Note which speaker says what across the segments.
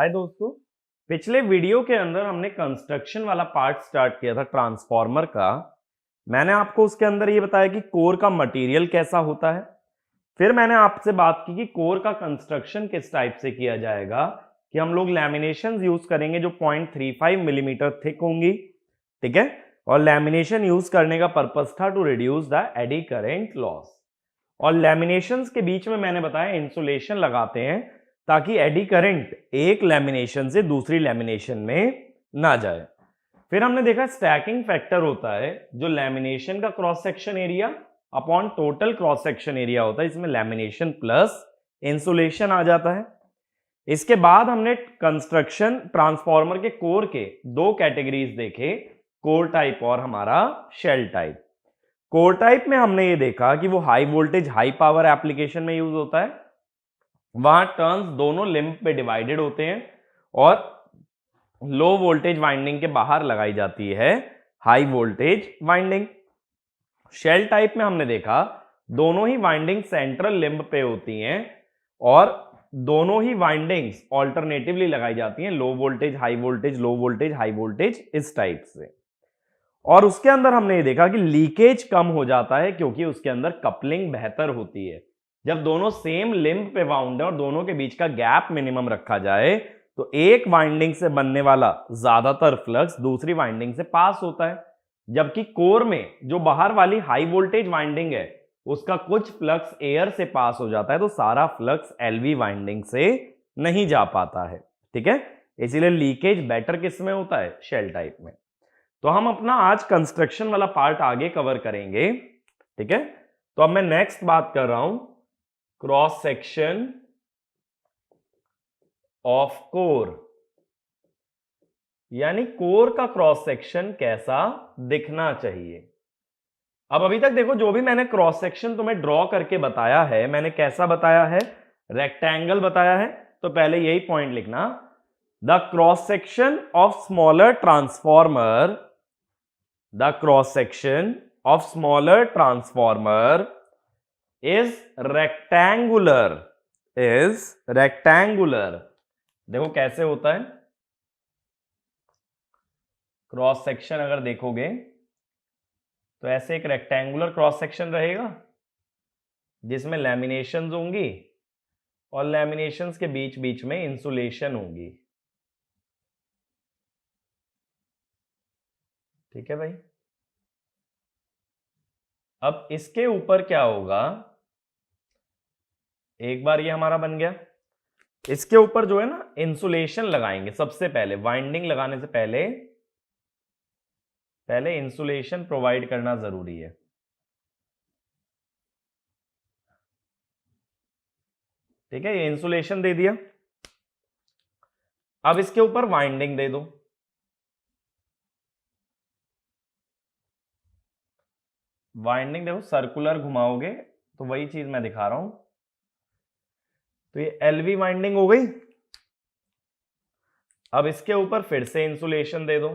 Speaker 1: हाय दोस्तों, पिछले वीडियो के अंदर हमने कंस्ट्रक्शन वाला पार्ट स्टार्ट किया था ट्रांसफॉर्मर का। मैंने आपको उसके अंदर ये बताया कि कोर का मटेरियल कैसा होता है। फिर मैंने आपसे बात की कि कोर का कंस्ट्रक्शन किस टाइप से किया जाएगा, कि हम लोग लैमिनेशन यूज करेंगे जो 0.35 मिलीमीटर थिक होंगी, ठीक है। और लैमिनेशन यूज करने का पर्पस था to reduce the eddy current loss. और लैमिनेशंस के बीच में मैंने बताया इंसुलेशन लगाते हैं ताकि एडी करंट एक लैमिनेशन से दूसरी लैमिनेशन में ना जाए। फिर हमने देखा स्टैकिंग फैक्टर होता है जो लैमिनेशन का cross section area upon total cross section area होता है, इसमें लैमिनेशन प्लस इंसुलेशन आ जाता है। इसके बाद हमने कंस्ट्रक्शन ट्रांसफॉर्मर के कोर के दो कैटेगरीज देखे, कोर टाइप और हमारा शेल टाइप। कोर टाइप में हमने ये देखा कि वो high voltage high power application में यूज होता है, वहां टर्न्स दोनों लिंब पे डिवाइडेड होते हैं और लो वोल्टेज वाइंडिंग के बाहर लगाई जाती है high voltage winding. Shell type में हमने देखा दोनों ही वाइंडिंग सेंट्रल लिंब पे होती हैं और दोनों ही वाइंडिंग्स ऑल्टरनेटिवली लगाई जाती हैं, low voltage high voltage, low voltage high voltage, इस टाइप से। और उसके अंदर हमने ये देखा कि लीकेज कम हो जाता है क्योंकि उसके अंदर कपलिंग बेहतर होती है। जब दोनों सेम लिंब पे वाउंड है और दोनों के बीच का गैप मिनिमम रखा जाए तो एक वाइंडिंग से बनने वाला ज्यादातर फ्लक्स दूसरी वाइंडिंग से पास होता है, जबकि कोर में जो बाहर वाली हाई वोल्टेज वाइंडिंग है उसका कुछ फ्लक्स एयर से पास हो जाता है, तो सारा फ्लक्स एलवी वाइंडिंग से नहीं जा पाता है, ठीक है। इसीलिए लीकेज बेटर किस में होता है, शेल टाइप में। तो हम अपना आज कंस्ट्रक्शन वाला पार्ट आगे कवर करेंगे, ठीक है। तो अब मैं नेक्स्ट बात कर रहा हूं क्रॉस सेक्शन ऑफ कोर, यानी कोर का क्रॉस सेक्शन कैसा दिखना चाहिए। अब अभी तक देखो जो भी मैंने क्रॉस सेक्शन तुम्हें ड्रॉ करके बताया है, मैंने कैसा बताया है, रेक्टेंगल बताया है। तो पहले यही पॉइंट लिखना, the cross section of smaller transformer, the cross section of smaller transformer is rectangular, देखो कैसे होता है क्रॉस सेक्शन, अगर देखोगे तो ऐसे एक रेक्टेंगुलर क्रॉस सेक्शन रहेगा जिसमें लैमिनेशंस होंगी और लैमिनेशंस के बीच बीच में इंसुलेशन होगी, ठीक है भाई। अब इसके ऊपर क्या होगा, एक बार ये हमारा बन गया, इसके ऊपर जो है ना इंसुलेशन लगाएंगे। सबसे पहले वाइंडिंग लगाने से पहले इंसुलेशन प्रोवाइड करना जरूरी है, ठीक है। ये इंसुलेशन दे दिया, अब इसके ऊपर वाइंडिंग दे दो। वाइंडिंग देखो सर्कुलर घुमाओगे तो वही चीज मैं दिखा रहा हूं, तो ये एलवी वाइंडिंग हो गई। अब इसके ऊपर फिर से इंसुलेशन दे दो,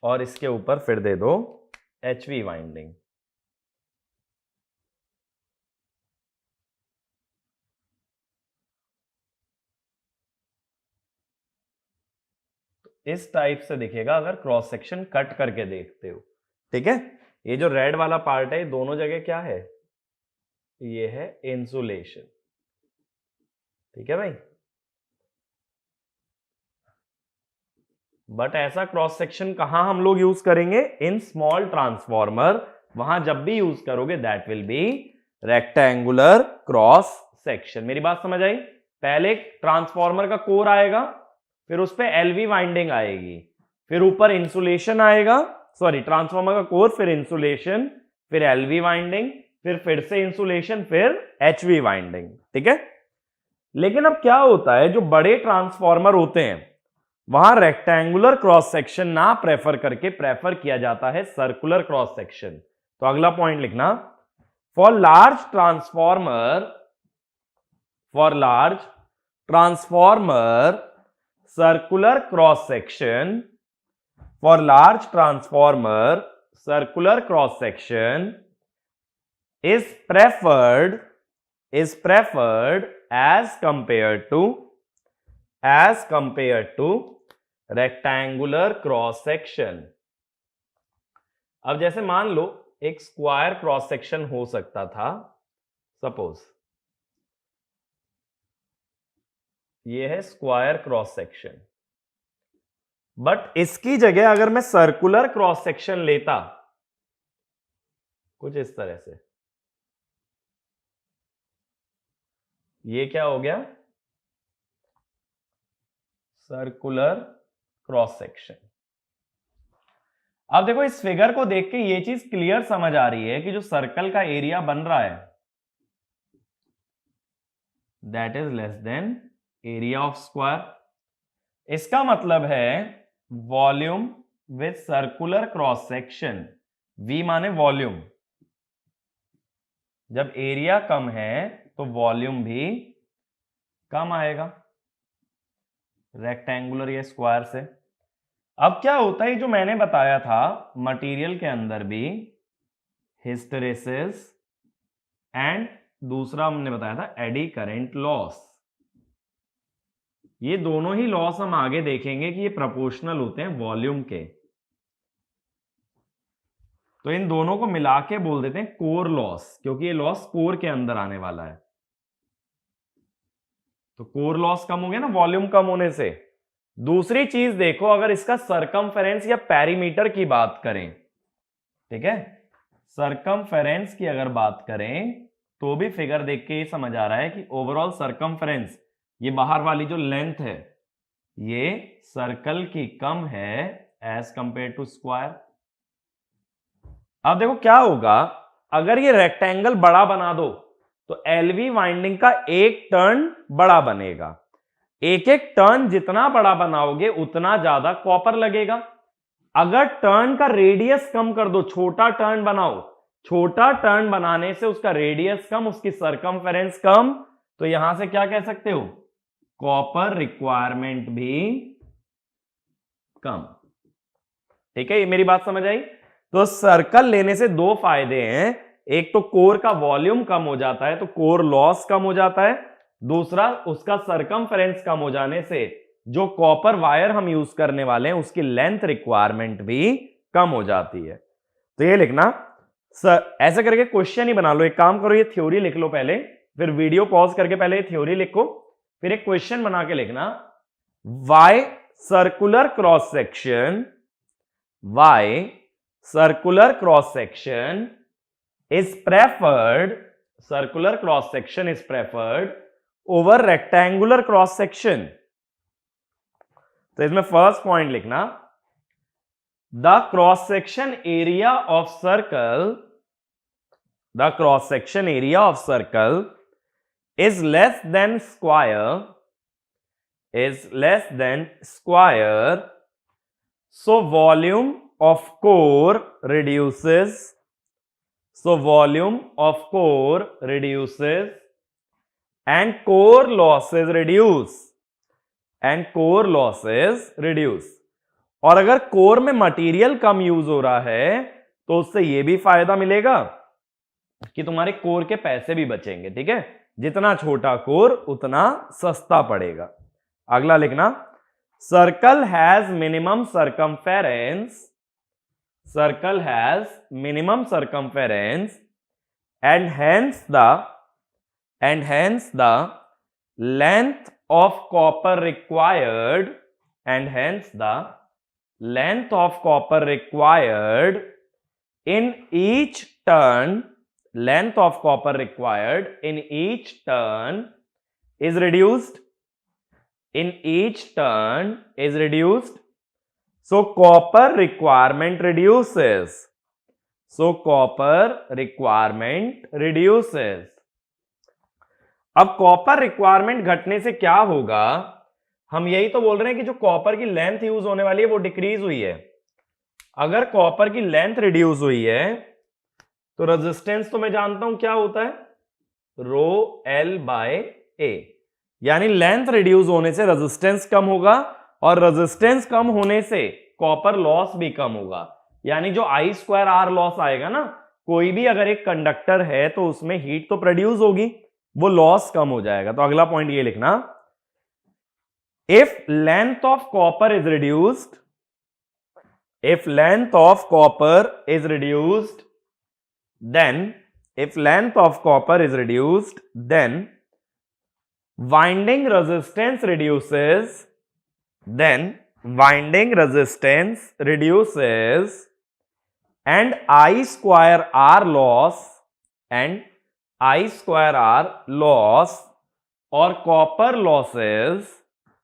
Speaker 1: और इसके ऊपर फिर दे दो एचवी वाइंडिंग। इस टाइप से दिखेगा अगर क्रॉस सेक्शन कट करके देखते हो, ठीक है। ये जो रेड वाला पार्ट है दोनों जगह क्या है, ये है इंसुलेशन, ठीक है भाई। बट ऐसा क्रॉस सेक्शन कहां हम लोग यूज करेंगे, इन स्मॉल ट्रांसफॉर्मर, वहां जब भी यूज करोगे that will be rectangular cross section. मेरी बात समझ आई। पहले ट्रांसफॉर्मर का कोर आएगा, फिर उस पर एलवी वाइंडिंग आएगी, फिर ऊपर इंसुलेशन आएगा, सॉरी ट्रांसफॉर्मर का कोर, फिर इंसुलेशन, फिर एलवी वाइंडिंग, फिर से इंसुलेशन, फिर एचवी वाइंडिंग, ठीक है। लेकिन अब क्या होता है, जो बड़े ट्रांसफॉर्मर होते हैं वहां रेक्टेंगुलर क्रॉस सेक्शन ना प्रेफर करके प्रेफर किया जाता है सर्कुलर क्रॉस सेक्शन। तो अगला पॉइंट लिखना, for large transformer circular cross section for large transformer circular cross section is preferred as compared to rectangular cross section. अब जैसे मान लो एक स्क्वायर क्रॉस सेक्शन हो सकता था, सपोज ये है स्क्वायर क्रॉस सेक्शन, बट इसकी जगह अगर मैं सर्कुलर क्रॉस सेक्शन लेता कुछ इस तरह से, ये क्या हो गया, सर्कुलर क्रॉस सेक्शन। अब देखो इस फिगर को देख के ये चीज क्लियर समझ आ रही है कि जो सर्कल का एरिया बन रहा है that is less than area of square. इसका मतलब है volume with circular cross section, V माने वॉल्यूम, जब एरिया कम है तो वॉल्यूम भी कम आएगा रेक्टेंगुलर या स्क्वायर से। अब क्या होता है, जो मैंने बताया था मटेरियल के अंदर भी हिस्टेरेसिस एंड दूसरा हमने बताया था एडी करंट लॉस, ये दोनों ही लॉस हम आगे देखेंगे कि ये प्रोपोर्शनल होते हैं वॉल्यूम के, तो इन दोनों को मिला के बोल देते हैं कोर लॉस, क्योंकि ये लॉस कोर के अंदर आने वाला है। तो कोर लॉस कम हो गया ना वॉल्यूम कम होने से। दूसरी चीज देखो, अगर इसका सरकमफेरेंस या पेरीमीटर की बात करें, ठीक है, सरकमफेरेंस की अगर बात करें तो भी फिगर देख के ये समझ आ रहा है कि ओवरऑल सरकमफेरेंस, ये बाहर वाली जो लेंथ है ये सर्कल की कम है एज कंपेयर टू स्क्वायर। अब देखो क्या होगा, अगर ये रेक्टेंगल बड़ा बना दो तो एलवी वाइंडिंग का एक टर्न बड़ा बनेगा, एक एक टर्न जितना बड़ा बनाओगे उतना ज्यादा कॉपर लगेगा। अगर टर्न का रेडियस कम कर दो, छोटा टर्न बनाओ, छोटा टर्न बनाने से उसका रेडियस कम, उसकी सरकमफेरेंस कम, तो यहां से क्या कह सकते हो, कॉपर रिक्वायरमेंट भी कम। ठीक है, ये मेरी बात समझ आई। तो सर्कल लेने से दो फायदे हैं, एक तो कोर का वॉल्यूम कम हो जाता है तो कोर लॉस कम हो जाता है, दूसरा उसका सरकमफेरेंस कम हो जाने से जो कॉपर वायर हम यूज करने वाले हैं उसकी लेंथ रिक्वायरमेंट भी कम हो जाती है। तो ये लिखना सर, ऐसे करके क्वेश्चन ही बना लो। एक काम करो, ये थ्योरी लिख लो पहले, फिर वीडियो पॉज करके पहले ये थ्योरी लिखो, फिर एक क्वेश्चन बना के लिखना, why circular cross section, why circular cross section is preferred, circular cross section is preferred over rectangular cross section। तो इसमें फर्स्ट पॉइंट लिखना, the cross section area of circle, the cross section area of circle is less than square, is less than square, so volume of core reduces, so volume of core reduces and core losses reduce, and core losses reduce। और अगर core में material कम use हो रहा है तो उससे यह भी फायदा मिलेगा कि तुम्हारे कोर के पैसे भी बचेंगे। ठीक है, जितना छोटा कोर उतना सस्ता पड़ेगा। अगला लिखना, circle has minimum circumference, circle has minimum circumference and hence the length of copper required, and hence the length of copper required in each turn, length of copper required in each turn is reduced, in each turn is reduced, so copper requirement reduces, so copper requirement reduces। अब copper requirement घटने से क्या होगा, हम यही तो बोल रहे हैं कि जो कॉपर की लेंथ यूज होने वाली है वो डिक्रीज हुई है। अगर कॉपर की लेंथ रिड्यूस हुई है तो रेजिस्टेंस तो मैं जानता हूं क्या होता है, रो एल बाय ए, यानी लेंथ रिड्यूस होने से रेजिस्टेंस कम होगा और रेजिस्टेंस कम होने से कॉपर लॉस भी कम होगा, यानी जो I²R लॉस आएगा ना, कोई भी अगर एक कंडक्टर है तो उसमें हीट तो प्रोड्यूस होगी, वो लॉस कम हो जाएगा। तो अगला पॉइंट ये लिखना, if length of copper is reduced, if length of copper is reduced, then if length of copper is reduced, then winding resistance reduces, then winding resistance reduces, and I²R loss and I²R loss or copper losses,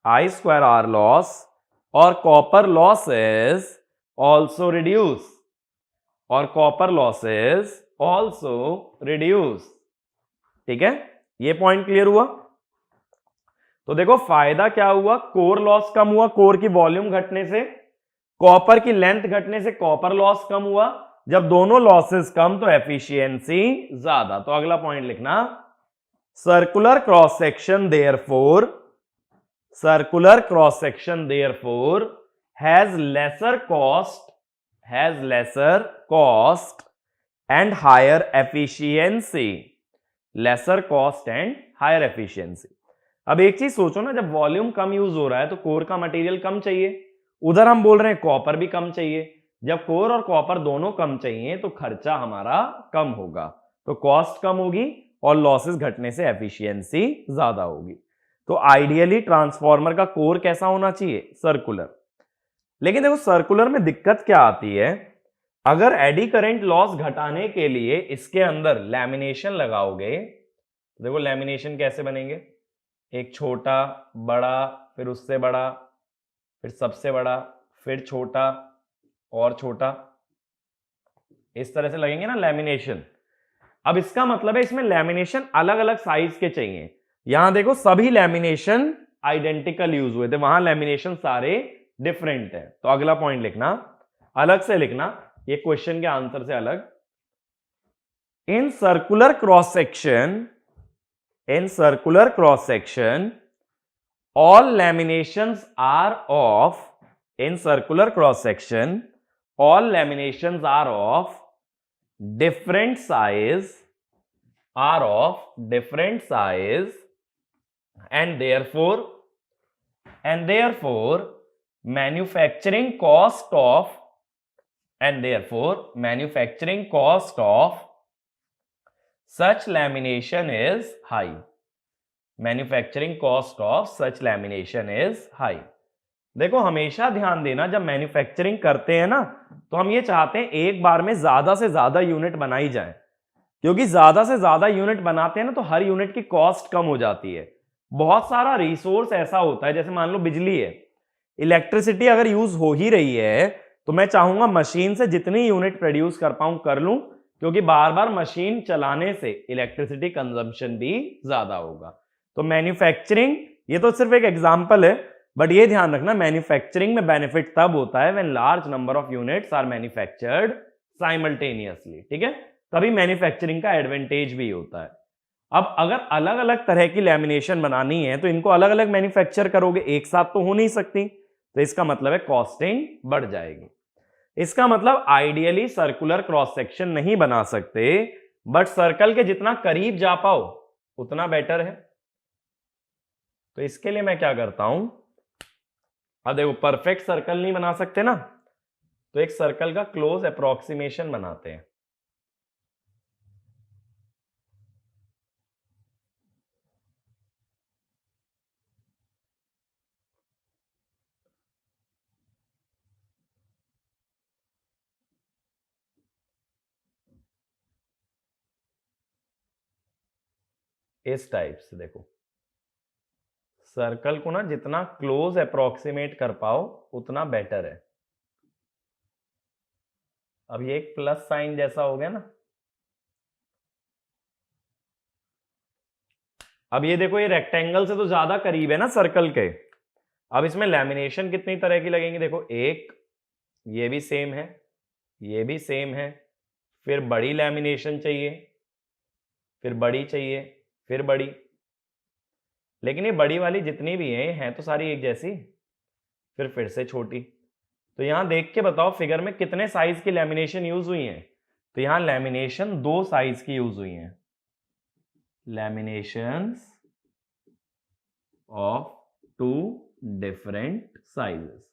Speaker 1: I²R loss or copper losses also reduce, और copper losses also reduce. ठीक है, ये point clear हुआ। तो देखो फायदा क्या हुआ, कोर लॉस कम हुआ, कोर की वॉल्यूम घटने से, कॉपर की लेंथ घटने से कॉपर लॉस कम हुआ। जब दोनों लॉसेस कम तो एफिशिएंसी ज्यादा। तो अगला पॉइंट लिखना, circular cross section therefore, circular cross section therefore has lesser cost and higher efficiency, lesser cost and higher efficiency। अब एक चीज सोचो ना, जब वॉल्यूम कम यूज हो रहा है तो कोर का मटेरियल कम चाहिए, उधर हम बोल रहे हैं कॉपर भी कम चाहिए। जब कोर और कॉपर दोनों कम चाहिए तो खर्चा हमारा कम होगा, तो कॉस्ट कम होगी और लॉसेस घटने से एफिशिएंसी ज्यादा होगी। तो आइडियली ट्रांसफॉर्मर का कोर कैसा होना चाहिए, सर्कुलर। लेकिन देखो सर्कुलर में दिक्कत क्या आती है, अगर एडी करंट लॉस घटाने के लिए इसके अंदर लैमिनेशन लगाओगे, तो देखो लैमिनेशन कैसे बनेंगे, एक छोटा, बड़ा, फिर उससे बड़ा, फिर सबसे बड़ा, फिर छोटा और छोटा, इस तरह से लगेंगे ना लैमिनेशन। अब इसका मतलब है इसमें लैमिनेशन अलग अलग साइज के चाहिए। यहां देखो सभी लैमिनेशन आइडेंटिकल यूज हुए थे, वहां लैमिनेशन सारे डिफरेंट है। तो अगला पॉइंट लिखना, अलग से लिखना, ये क्वेश्चन के आंसर से अलग। In circular cross section, in circular cross section all laminations are of, in circular cross section all laminations are of different size, are of different size, and therefore manufacturing cost of, and therefore manufacturing cost of such lamination is high, manufacturing cost of such lamination is high. देखो हमेशा ध्यान देना, जब manufacturing करते हैं ना तो हम ये चाहते हैं एक बार में ज्यादा से ज्यादा यूनिट बनाई जाए, क्योंकि ज्यादा से ज्यादा यूनिट बनाते हैं ना तो हर यूनिट की कॉस्ट कम हो जाती है। बहुत सारा रिसोर्स ऐसा होता है, जैसे मान लो बिजली है, इलेक्ट्रिसिटी अगर यूज हो ही रही है तो मैं चाहूंगा मशीन से जितनी यूनिट प्रोड्यूस कर पाऊं कर लूं, क्योंकि बार बार मशीन चलाने से इलेक्ट्रिसिटी कंजम्पशन भी ज्यादा होगा। तो मैन्युफैक्चरिंग, ये तो सिर्फ एक एग्जांपल है, बट ये ध्यान रखना मैन्युफैक्चरिंग में बेनिफिट तब होता है when large number of units are manufactured simultaneously. ठीक है, तभी मैन्युफैक्चरिंग का एडवांटेज भी होता है। अब अगर अलग अलग तरह की लैमिनेशन बनानी है तो इनको अलग अलग मैन्युफैक्चर करोगे, एक साथ तो हो नहीं सकती, तो इसका मतलब है कॉस्टिंग बढ़ जाएगी। इसका मतलब आइडियली सर्कुलर क्रॉस सेक्शन नहीं बना सकते, बट सर्कल के जितना करीब जा पाओ उतना बेटर है। तो इसके लिए मैं क्या करता हूं, अब देखो परफेक्ट सर्कल नहीं बना सकते ना, तो एक सर्कल का क्लोज अप्रोक्सीमेशन बनाते हैं। इस टाइप से देखो, सर्कल को ना जितना क्लोज अप्रोक्सीमेट कर पाओ उतना बेटर है। अब ये एक प्लस साइन जैसा हो गया ना, अब ये देखो ये रेक्टेंगल से तो ज्यादा करीब है ना सर्कल के। अब इसमें लैमिनेशन कितनी तरह की लगेंगी, देखो एक, ये भी सेम है, ये भी सेम है, फिर बड़ी लैमिनेशन चाहिए, फिर बड़ी चाहिए, फिर बड़ी। लेकिन ये बड़ी वाली जितनी भी हैं तो सारी एक जैसी, फिर से छोटी। तो यहां देख के बताओ फिगर में कितने साइज की लैमिनेशन यूज हुई है। तो यहां लैमिनेशन 2 साइज की यूज हुई है, लैमिनेशंस ऑफ 2 डिफरेंट साइजेस।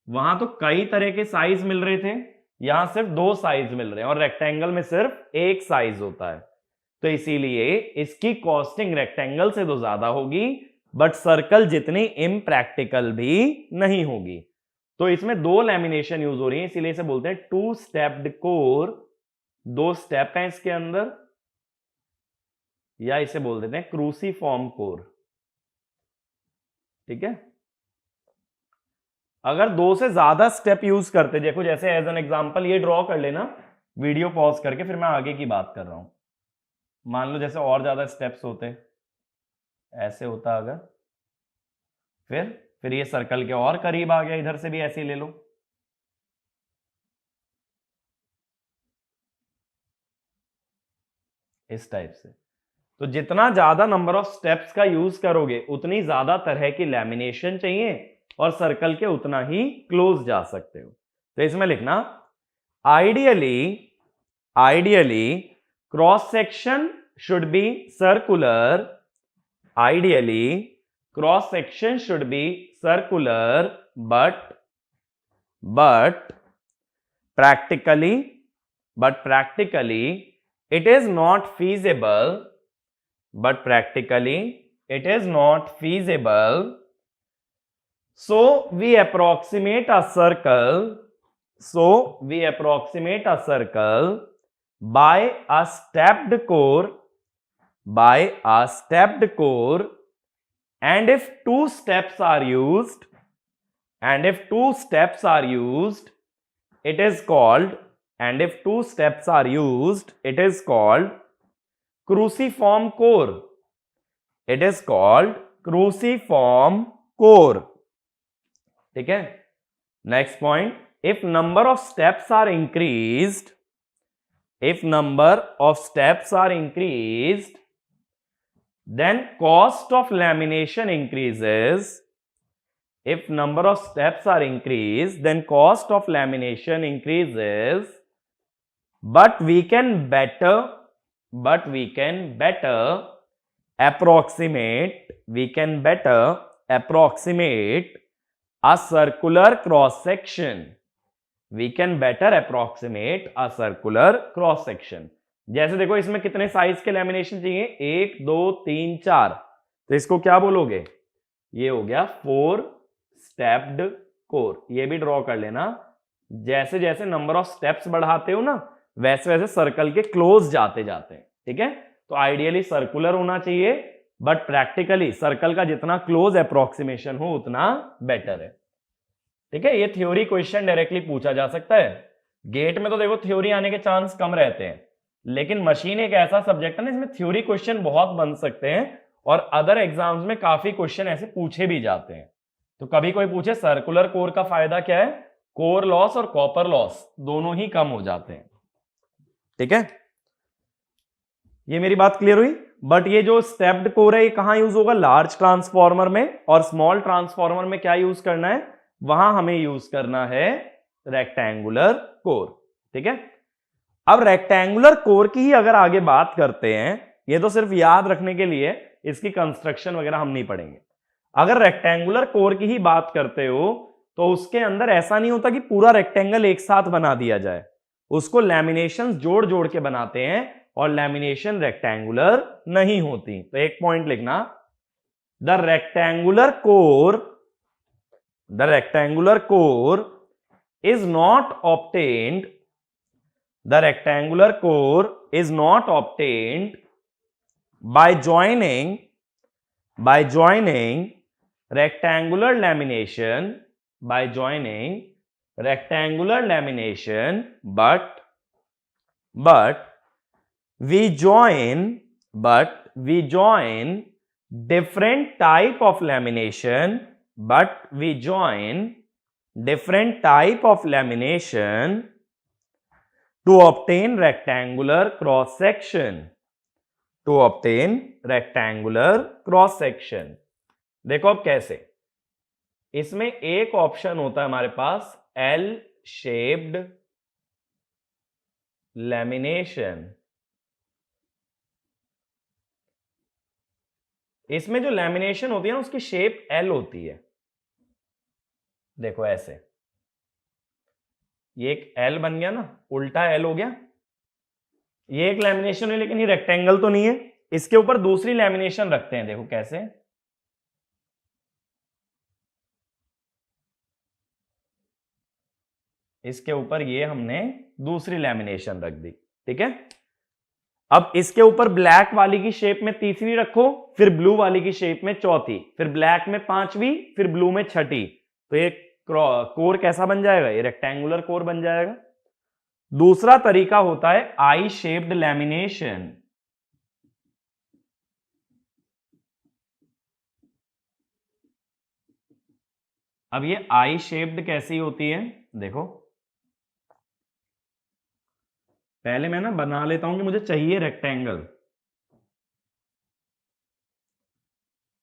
Speaker 1: वहां तो कई तरह के साइज मिल रहे थे, यहां सिर्फ 2 साइज मिल रहे हैं, और रेक्टेंगल में सिर्फ एक साइज होता है। तो इसीलिए इसकी कॉस्टिंग रेक्टेंगल से तो ज्यादा होगी, बट सर्कल जितनी इम्प्रैक्टिकल भी नहीं होगी। तो इसमें 2 लैमिनेशन यूज हो रही है, इसीलिए इसे बोलते हैं 2 स्टेप्ड कोर। 2 स्टेप हैं इसके अंदर, या इसे बोल देते हैं क्रूसीफॉर्म कोर। ठीक है। अगर 2 से ज्यादा स्टेप यूज करते, देखो जैसे एज एन एग्जांपल ये ड्रॉ कर लेना, वीडियो पॉज करके, फिर मैं आगे की बात कर रहा हूं। मान लो जैसे और ज्यादा स्टेप्स होते, ऐसे होता अगर, फिर ये सर्कल के और करीब आ गया, इधर से भी ऐसे ही ले लो। इस टाइप से। तो जितना ज्यादा नंबर ऑफ स्टेप्स का यूज करोगे उतनी ज्यादा तरह की लैमिनेशन चाहिए, और सर्कल के उतना ही क्लोज जा सकते हो। तो इसमें लिखना ideally cross section should be circular, ideally cross section should be circular, but practically it is not feasible, so we approximate a circle by a stepped core, and if 2 steps are used, it is called cruciform core। ठीक है। Next point, if number of steps are increased, then cost of lamination increases. If number of steps are increased, then cost of lamination increases, but we can better approximate a circular cross section. जैसे देखो इसमें कितने size के lamination चाहिए, 1 2 3 4, तो इसको क्या बोलोगे, ये हो गया 4 स्टेप्ड कोर। ये भी ड्रॉ कर लेना, जैसे जैसे नंबर ऑफ स्टेप्स बढ़ाते हो ना, वैसे वैसे सर्कल के क्लोज जाते जाते हैं। ठीक है। तो आइडियली सर्कुलर होना चाहिए, बट प्रैक्टिकली सर्कल का जितना क्लोज अप्रोक्सीमेशन हो उतना बेटर है। ठीक है। ये थ्योरी क्वेश्चन डायरेक्टली पूछा जा सकता है। गेट में तो देखो थ्योरी आने के चांस कम रहते हैं, लेकिन मशीन एक ऐसा सब्जेक्ट है ना, इसमें थ्योरी क्वेश्चन बहुत बन सकते हैं, और अदर एग्जाम्स में काफी क्वेश्चन ऐसे पूछे भी जाते हैं। तो कभी कोई पूछे सर्कुलर कोर का फायदा क्या है, कोर लॉस और कॉपर लॉस दोनों ही कम हो जाते हैं। ठीक है। ये मेरी बात क्लियर हुई। बट ये जो स्टेप्ड कोर है ये कहां यूज होगा, लार्ज ट्रांसफॉर्मर में, और स्मॉल ट्रांसफॉर्मर में क्या यूज करना है, वहां हमें यूज करना है रेक्टेंगुलर कोर। ठीक है। अब रेक्टेंगुलर कोर की ही अगर आगे बात करते हैं, ये तो सिर्फ याद रखने के लिए, इसकी कंस्ट्रक्शन वगैरह हम नहीं पढ़ेंगे। अगर रेक्टेंगुलर कोर की ही बात करते हो तो उसके अंदर ऐसा नहीं होता कि पूरा रेक्टेंगल एक साथ बना दिया जाए, उसको लैमिनेशन जोड़ जोड़ के बनाते हैं, और लैमिनेशन रेक्टेंगुलर नहीं होती। तो एक पॉइंट लिखना, the rectangular core is not obtained by joining rectangular lamination, but we join different type of lamination, to obtain rectangular cross section, देखो अब कैसे, इसमें एक ऑप्शन होता है हमारे पास एल शेप्ड लैमिनेशन। इसमें जो लैमिनेशन होती है ना उसकी शेप एल होती है। देखो ऐसे, ये एक एल बन गया ना, उल्टा एल हो गया। ये एक लैमिनेशन है लेकिन ये रेक्टेंगल तो नहीं है। इसके ऊपर दूसरी लैमिनेशन रखते हैं, देखो कैसे। इसके ऊपर ये हमने दूसरी लैमिनेशन रख दी, ठीक है। अब इसके ऊपर ब्लैक वाली की शेप में तीसरी रखो, फिर ब्लू वाली की शेप में चौथी, फिर ब्लैक में पांचवी, फिर ब्लू में छठी। तो ये कोर कैसा बन जाएगा? ये रेक्टेंगुलर कोर बन जाएगा। दूसरा तरीका होता है आई शेप्ड लैमिनेशन। अब ये आई शेप्ड कैसी होती है? देखो पहले मैं ना बना लेता हूं कि मुझे चाहिए रेक्टेंगल।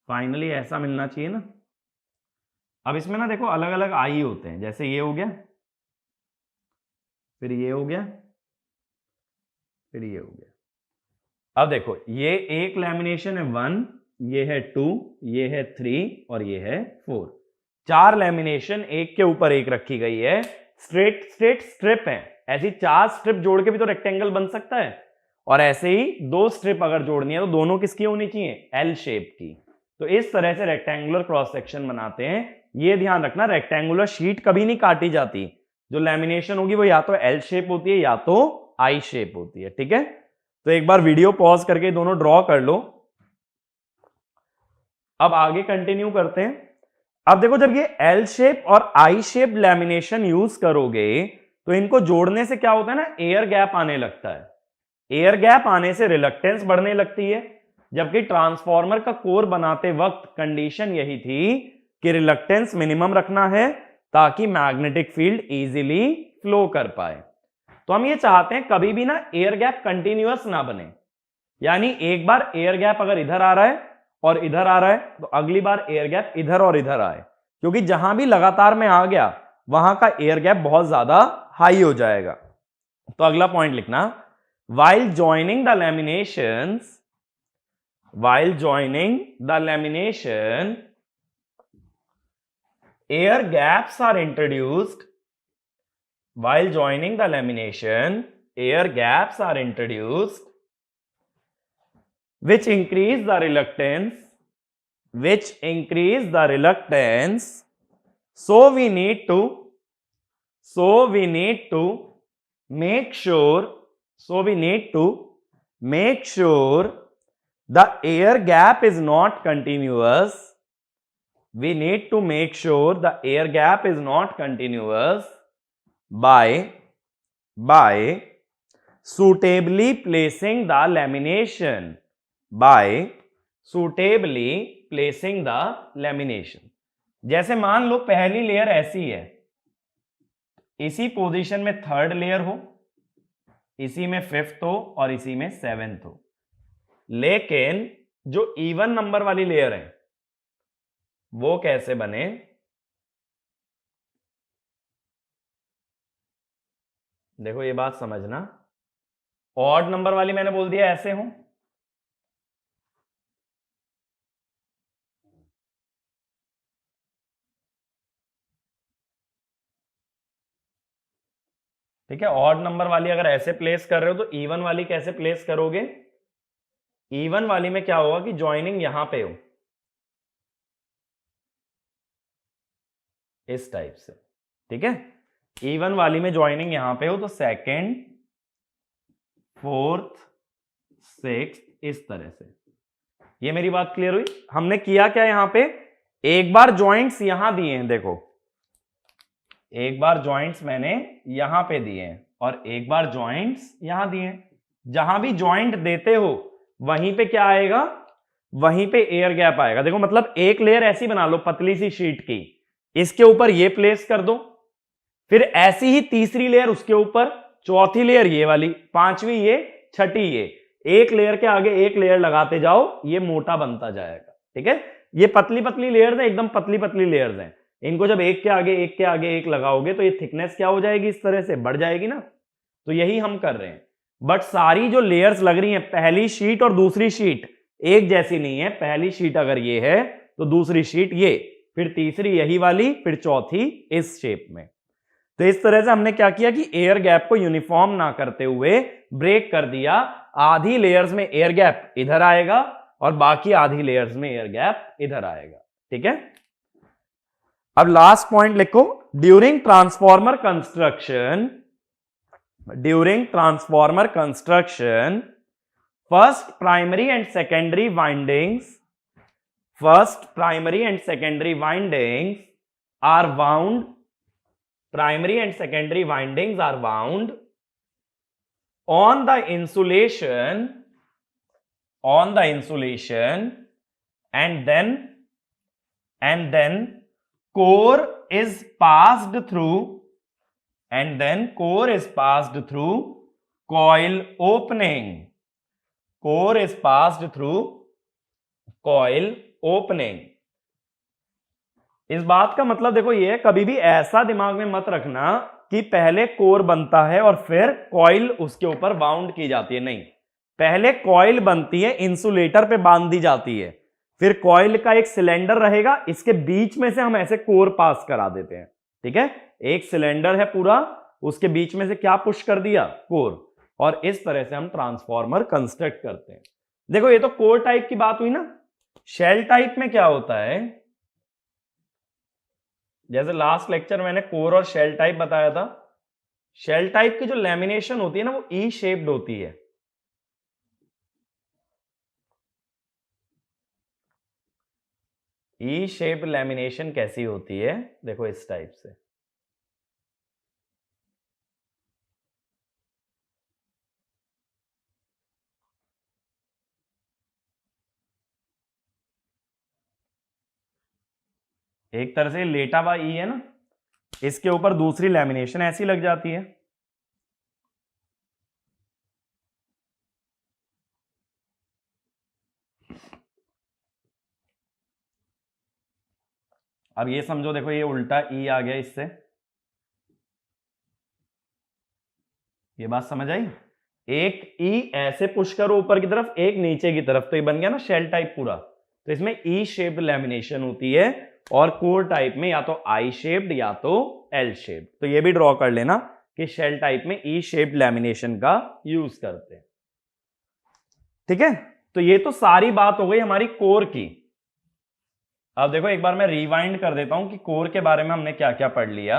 Speaker 1: फाइनली ऐसा मिलना चाहिए ना। अब इसमें ना देखो अलग अलग आई होते हैं, जैसे ये हो गया, फिर ये हो गया, फिर ये हो गया। अब देखो ये एक लैमिनेशन है 1, ये है 2, ये है 3 और ये है 4। 4 लैमिनेशन एक के ऊपर एक रखी गई है। स्ट्रेट स्ट्रेट स्ट्रिप है। ऐसी 4 स्ट्रिप जोड़ के भी तो रेक्टेंगल बन सकता है। और ऐसे ही 2 स्ट्रिप अगर जोड़नी है तो दोनों किसकी होनी चाहिए? एल शेप की। तो इस तरह से रेक्टेंगुलर क्रॉस सेक्शन बनाते हैं। ये ध्यान रखना, रेक्टेंगुलर शीट कभी नहीं काटी जाती। जो लैमिनेशन होगी वो या तो एल शेप होती है या तो आई शेप होती है, ठीक है। तो एक बार वीडियो पॉज करके दोनों ड्रॉ कर लो। अब आगे कंटिन्यू करते हैं। अब देखो जब ये एल शेप और आई शेप लैमिनेशन यूज करोगे तो इनको जोड़ने से क्या होता है ना, एयर गैप आने लगता है। एयर गैप आने से रिलक्टेंस बढ़ने लगती है। जबकि ट्रांसफॉर्मर का कोर बनाते वक्त कंडीशन यही थी कि रिलक्टेंस मिनिमम रखना है ताकि मैग्नेटिक फील्ड इजीली फ्लो कर पाए। तो हम ये चाहते हैं कभी भी ना एयर गैप कंटिन्यूअस ना बने। यानी एक बार एयर गैप अगर इधर आ रहा है और इधर आ रहा है तो अगली बार एयर गैप इधर और इधर आए, क्योंकि जहां भी लगातार में आ गया वहां का एयर गैप बहुत ज्यादा हाई हो जाएगा। तो अगला पॉइंट लिखना, while joining the laminations, air gaps are introduced. While joining the lamination, air gaps are introduced, which increase the reluctance. So we need to make sure the air gap is not continuous. We need to make sure the air gap is not continuous by suitably placing the lamination. जैसे मान लो पहली layer ऐसी है, इसी position में third layer हो, इसी में फिफ्थ हो और इसी में सेवेंथ हो। लेकिन जो इवन नंबर वाली लेयर है वो कैसे बने? देखो ये बात समझना, ऑड नंबर वाली मैंने बोल दिया ऐसे हो, ठीक है। ऑड नंबर वाली अगर ऐसे प्लेस कर रहे हो तो इवन वाली कैसे प्लेस करोगे? इवन वाली में क्या होगा कि ज्वाइनिंग यहां पे हो, इस टाइप से, ठीक है। इवन वाली में ज्वाइनिंग यहां पे हो तो सेकंड, फोर्थ, सिक्स्थ, इस तरह से। ये मेरी बात क्लियर हुई? हमने किया क्या यहां पे, एक बार जॉइंट्स यहां दिए हैं, देखो एक बार जॉइंट्स मैंने यहां पे दिए हैं और एक बार जॉइंट्स यहां दिए हैं। जहां भी जॉइंट देते हो वहीं पे क्या आएगा? वहीं पे एयर गैप आएगा। देखो मतलब एक लेयर ऐसी बना लो पतली सी शीट की, इसके ऊपर ये प्लेस कर दो, फिर ऐसी ही तीसरी लेयर उसके ऊपर, चौथी लेयर ये वाली, पांचवी ये, छठी ये, एक लेयर के आगे एक लेयर लगाते जाओ, ये मोटा बनता जाएगा, ठीक है। ये पतली पतली लेयर्स हैं, एकदम पतली पतली लेयर्स हैं। इनको जब एक के आगे एक के आगे एक लगाओगे तो ये थिकनेस क्या हो जाएगी, इस तरह से बढ़ जाएगी ना। तो यही हम कर रहे हैं। बट सारी जो लेयर्स लग रही हैं, पहली शीट और दूसरी शीट एक जैसी नहीं है। पहली शीट अगर ये है तो दूसरी शीट ये, फिर तीसरी यही वाली, फिर चौथी इस शेप में। तो इस तरह से हमने क्या किया कि एयर गैप को यूनिफॉर्म ना करते हुए ब्रेक कर दिया। आधी लेयर्स में एयर गैप इधर आएगा और बाकी आधी लेयर्स में एयर गैप इधर आएगा। ठीक है, अब लास्ट पॉइंट लिखो। During transformer construction, during transformer construction, first primary and secondary windings, first primary and secondary windings are wound, primary and secondary windings are wound on the insulation, on the insulation, and then core is passed through, and then core is passed through coil opening, core is passed through coil opening। इस बात का मतलब देखो ये, कभी भी ऐसा दिमाग में मत रखना कि पहले कोर बनता है और फिर कॉइल उसके ऊपर बाउंड की जाती है। नहीं, पहले कॉइल बनती है, इंसुलेटर पे बांध दी जाती है, फिर कॉइल का एक सिलेंडर रहेगा, इसके बीच में से हम ऐसे कोर पास करा देते हैं। ठीक है, एक सिलेंडर है पूरा, उसके बीच में से क्या पुश कर दिया, कोर, और इस तरह से हम ट्रांसफॉर्मर कंस्ट्रक्ट करते हैं। देखो ये तो कोर टाइप की बात हुई ना। शेल टाइप में क्या होता है, जैसे लास्ट लेक्चर मैंने कोर और शेल टाइप बताया था। शेल टाइप की जो लैमिनेशन होती है ना, वो ई शेप्ड होती है। ई शेप्ड लैमिनेशन कैसी होती है, देखो इस टाइप से। एक तरह से लेटा हुआ ई है ना, इसके ऊपर दूसरी लैमिनेशन ऐसी लग जाती है। अब ये समझो, देखो ये उल्टा ई आ गया इससे, ये बात समझ आई। एक ई ऐसे पुश करो ऊपर की तरफ, एक नीचे की तरफ, तो ये बन गया ना शेल टाइप पूरा। तो इसमें ई शेप्ड लैमिनेशन होती है, और कोर टाइप में या तो आई शेप्ड या तो एल शेप्ड। तो ये भी ड्रॉ कर लेना कि शेल टाइप में ई शेप्ड लैमिनेशन का यूज करते हैं। ठीक है, तो ये तो सारी बात हो गई हमारी कोर की। अब देखो एक बार मैं रिवाइंड कर देता हूं कि कोर के बारे में हमने क्या क्या पढ़ लिया।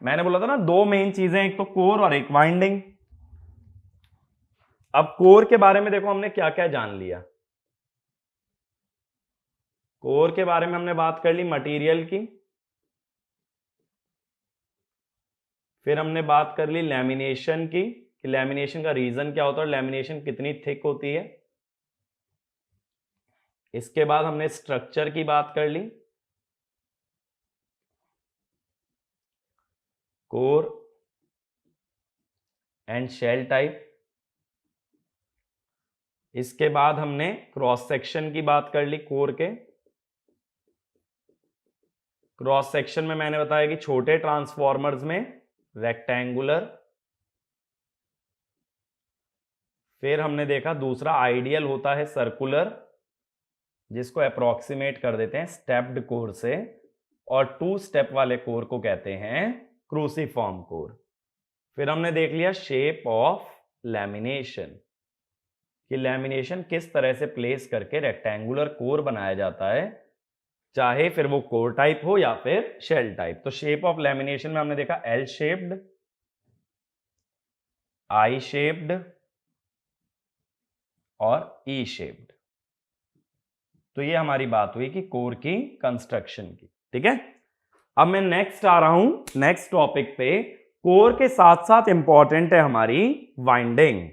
Speaker 1: मैंने बोला था ना दो मेन चीजें, एक तो कोर और एक वाइंडिंग। अब कोर के बारे में देखो हमने क्या क्या जान लिया। कोर के बारे में हमने बात कर ली मटेरियल की, फिर हमने बात कर ली लैमिनेशन की, कि लैमिनेशन का रीजन क्या होता है, लैमिनेशन कितनी थिक होती है। इसके बाद हमने स्ट्रक्चर की बात कर ली, कोर एंड शेल टाइप। इसके बाद हमने क्रॉस सेक्शन की बात कर ली कोर के। क्रॉस सेक्शन में मैंने बताया कि छोटे ट्रांसफॉर्मर्स में रेक्टेंगुलर, फिर हमने देखा दूसरा आइडियल होता है सर्कुलर, जिसको अप्रोक्सीमेट कर देते हैं स्टेप्ड कोर से, और टू स्टेप वाले कोर को कहते हैं क्रूसीफॉर्म कोर। फिर हमने देख लिया शेप ऑफ लैमिनेशन, कि लैमिनेशन किस तरह से प्लेस करके रेक्टेंगुलर कोर बनाया जाता है, चाहे फिर वो कोर टाइप हो या फिर शेल टाइप। तो शेप ऑफ लैमिनेशन में हमने देखा एल शेप्ड, आई शेप्ड और ई शेप्ड। तो ये हमारी बात हुई कि कोर की कंस्ट्रक्शन की। ठीक है, अब मैं नेक्स्ट आ रहा हूं नेक्स्ट टॉपिक पे। कोर के साथ साथ इंपॉर्टेंट है हमारी वाइंडिंग।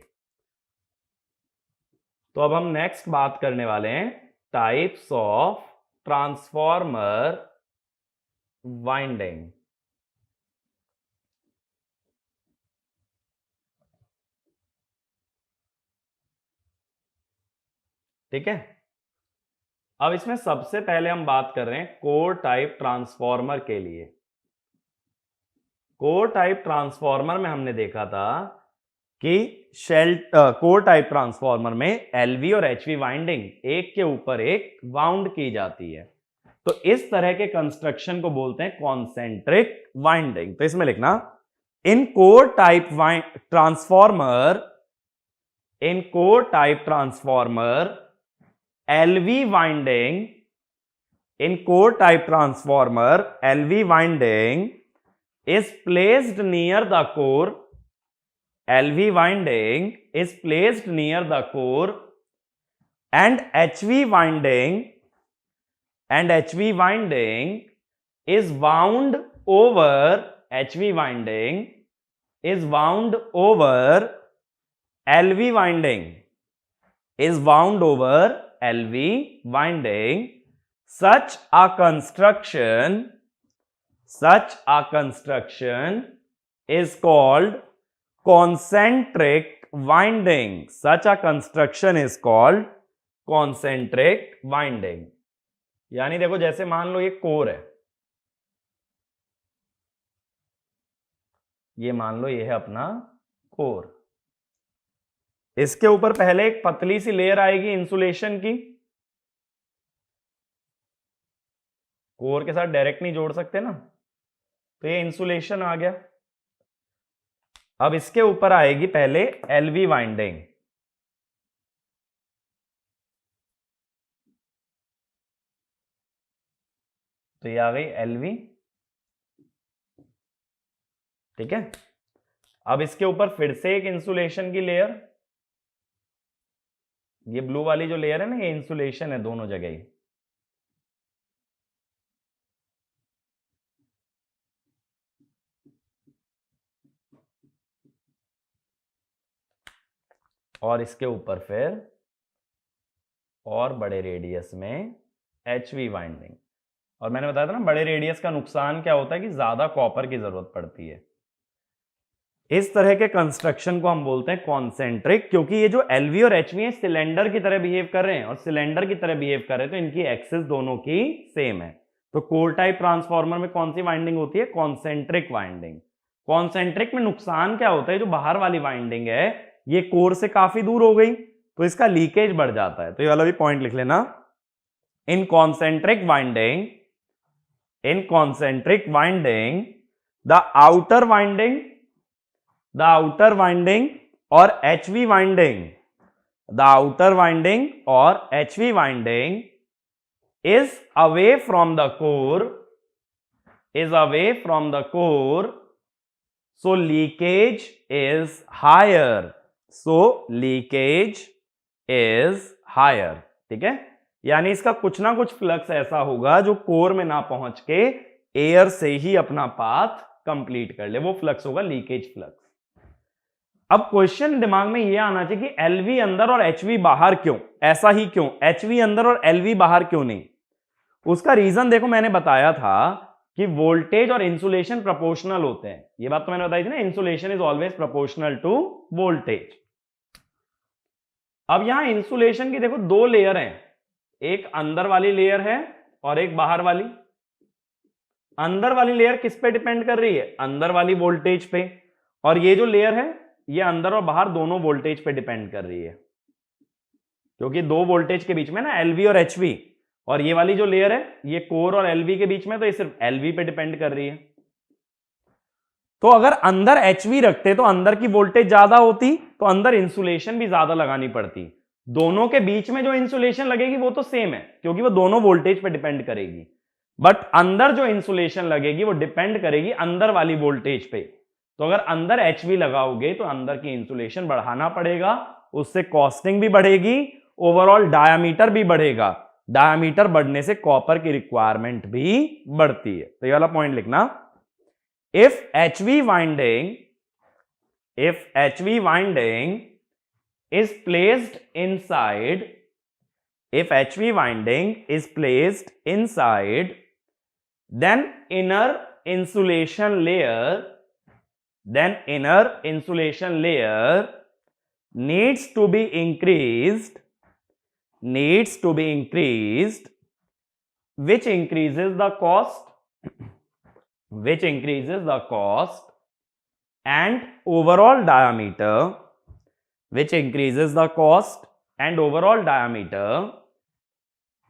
Speaker 1: तो अब हम नेक्स्ट बात करने वाले हैं टाइप्स ऑफ ट्रांसफॉर्मर वाइंडिंग। ठीक है, अब इसमें सबसे पहले हम बात कर रहे हैं कोर टाइप ट्रांसफॉर्मर के लिए। कोर टाइप ट्रांसफॉर्मर में हमने देखा था कि कोर टाइप ट्रांसफॉर्मर में एलवी और एचवी वाइंडिंग एक के ऊपर एक वाउंड की जाती है। तो इस तरह के कंस्ट्रक्शन को बोलते हैं कॉन्सेंट्रिक वाइंडिंग। तो इसमें लिखना in core type transformer LV winding in core type transformer LV winding is placed near the core. LV winding is placed near the core and HV winding is wound over LV winding. Such a construction is called concentric winding. Such a construction is called concentric winding. यानी देखो, जैसे मान लो ये core है, ये मान लो ये है अपना कोर। इसके ऊपर पहले एक पतली सी लेयर आएगी इंसुलेशन की, कोर के साथ डायरेक्ट नहीं जोड़ सकते ना, तो ये इंसुलेशन आ गया। अब इसके ऊपर आएगी पहले एलवी वाइंडिंग, तो ये आ गई एलवी, ठीक है। अब इसके ऊपर फिर से एक इंसुलेशन की लेयर, ये ब्लू वाली जो लेयर है ना, ये इंसुलेशन है दोनों जगह ही। और इसके ऊपर फिर और बड़े रेडियस में एचवी वाइंडिंग। और मैंने बताया था ना, बड़े रेडियस का नुकसान क्या होता है कि ज्यादा कॉपर की जरूरत पड़ती है। इस तरह के कंस्ट्रक्शन को हम बोलते हैं कॉन्सेंट्रिक, क्योंकि ये जो एलवी और एचवी है सिलेंडर की तरह बिहेव कर रहे हैं, और सिलेंडर की तरह बिहेव कर रहे हैं तो इनकी एक्सिस दोनों की सेम है। तो कोर टाइप ट्रांसफॉर्मर में कौन सी वाइंडिंग होती है? Concentric winding. कॉन्सेंट्रिक में नुकसान क्या होता है? जो बाहर वाली वाइंडिंग है ये कोर से काफी दूर हो गई तो इसका लीकेज बढ़ जाता है। तो ये वाला भी पॉइंट लिख लेना। इन concentric winding the outer winding और HV winding is away from the core, so leakage is higher. ठीक है, यानी इसका कुछ ना कुछ फ्लक्स ऐसा होगा जो कोर में ना पहुंच के एयर से ही अपना पाथ कंप्लीट कर ले, वो फ्लक्स होगा लीकेज फ्लक्स। अब क्वेश्चन दिमाग में ये आना चाहिए कि एलवी अंदर और एचवी बाहर क्यों? ऐसा ही क्यों? एचवी अंदर और एलवी बाहर क्यों नहीं? उसका रीजन देखो, मैंने बताया था कि वोल्टेज और इंसुलेशन प्रोपोर्शनल होते हैं। ये बात तो मैंने बताई थी ना, insulation is always proportional to voltage. अब यहां इंसुलेशन की देखो दो लेयर हैं, एक अंदर वाली लेयर है और एक बाहर वाली। अंदर वाली लेयर किस पे डिपेंड कर रही है? अंदर वाली वोल्टेज पे। और ये जो लेयर है ये अंदर और बाहर दोनों वोल्टेज पे डिपेंड कर रही है, क्योंकि दो वोल्टेज के बीच में ना एलवी और एचवी, और ये वाली जो लेयर है ये कोर और एलवी के बीच में, तो ये सिर्फ एलवी पे डिपेंड कर रही है। तो अगर अंदर एचवी रखते तो अंदर की वोल्टेज ज्यादा होती, तो अंदर इंसुलेशन भी ज्यादा लगानी पड़ती। दोनों के बीच में जो इंसुलेशन लगेगी वो तो सेम है, क्योंकि वो दोनों वोल्टेज पे डिपेंड करेगी, बट अंदर जो इंसुलेशन लगेगी वो डिपेंड करेगी अंदर वाली वोल्टेज पे। तो अगर अंदर एचवी लगाओगे तो अंदर की इंसुलेशन बढ़ाना पड़ेगा, उससे कॉस्टिंग भी बढ़ेगी, ओवरऑल डायामीटर भी बढ़ेगा। डायामीटर बढ़ने से कॉपर की रिक्वायरमेंट भी बढ़ती है। तो ये वाला पॉइंट लिखना। If HV winding is placed inside, then inner insulation layer needs to be increased needs to be increased, which increases the cost, and overall diameter, which increases the cost and overall diameter,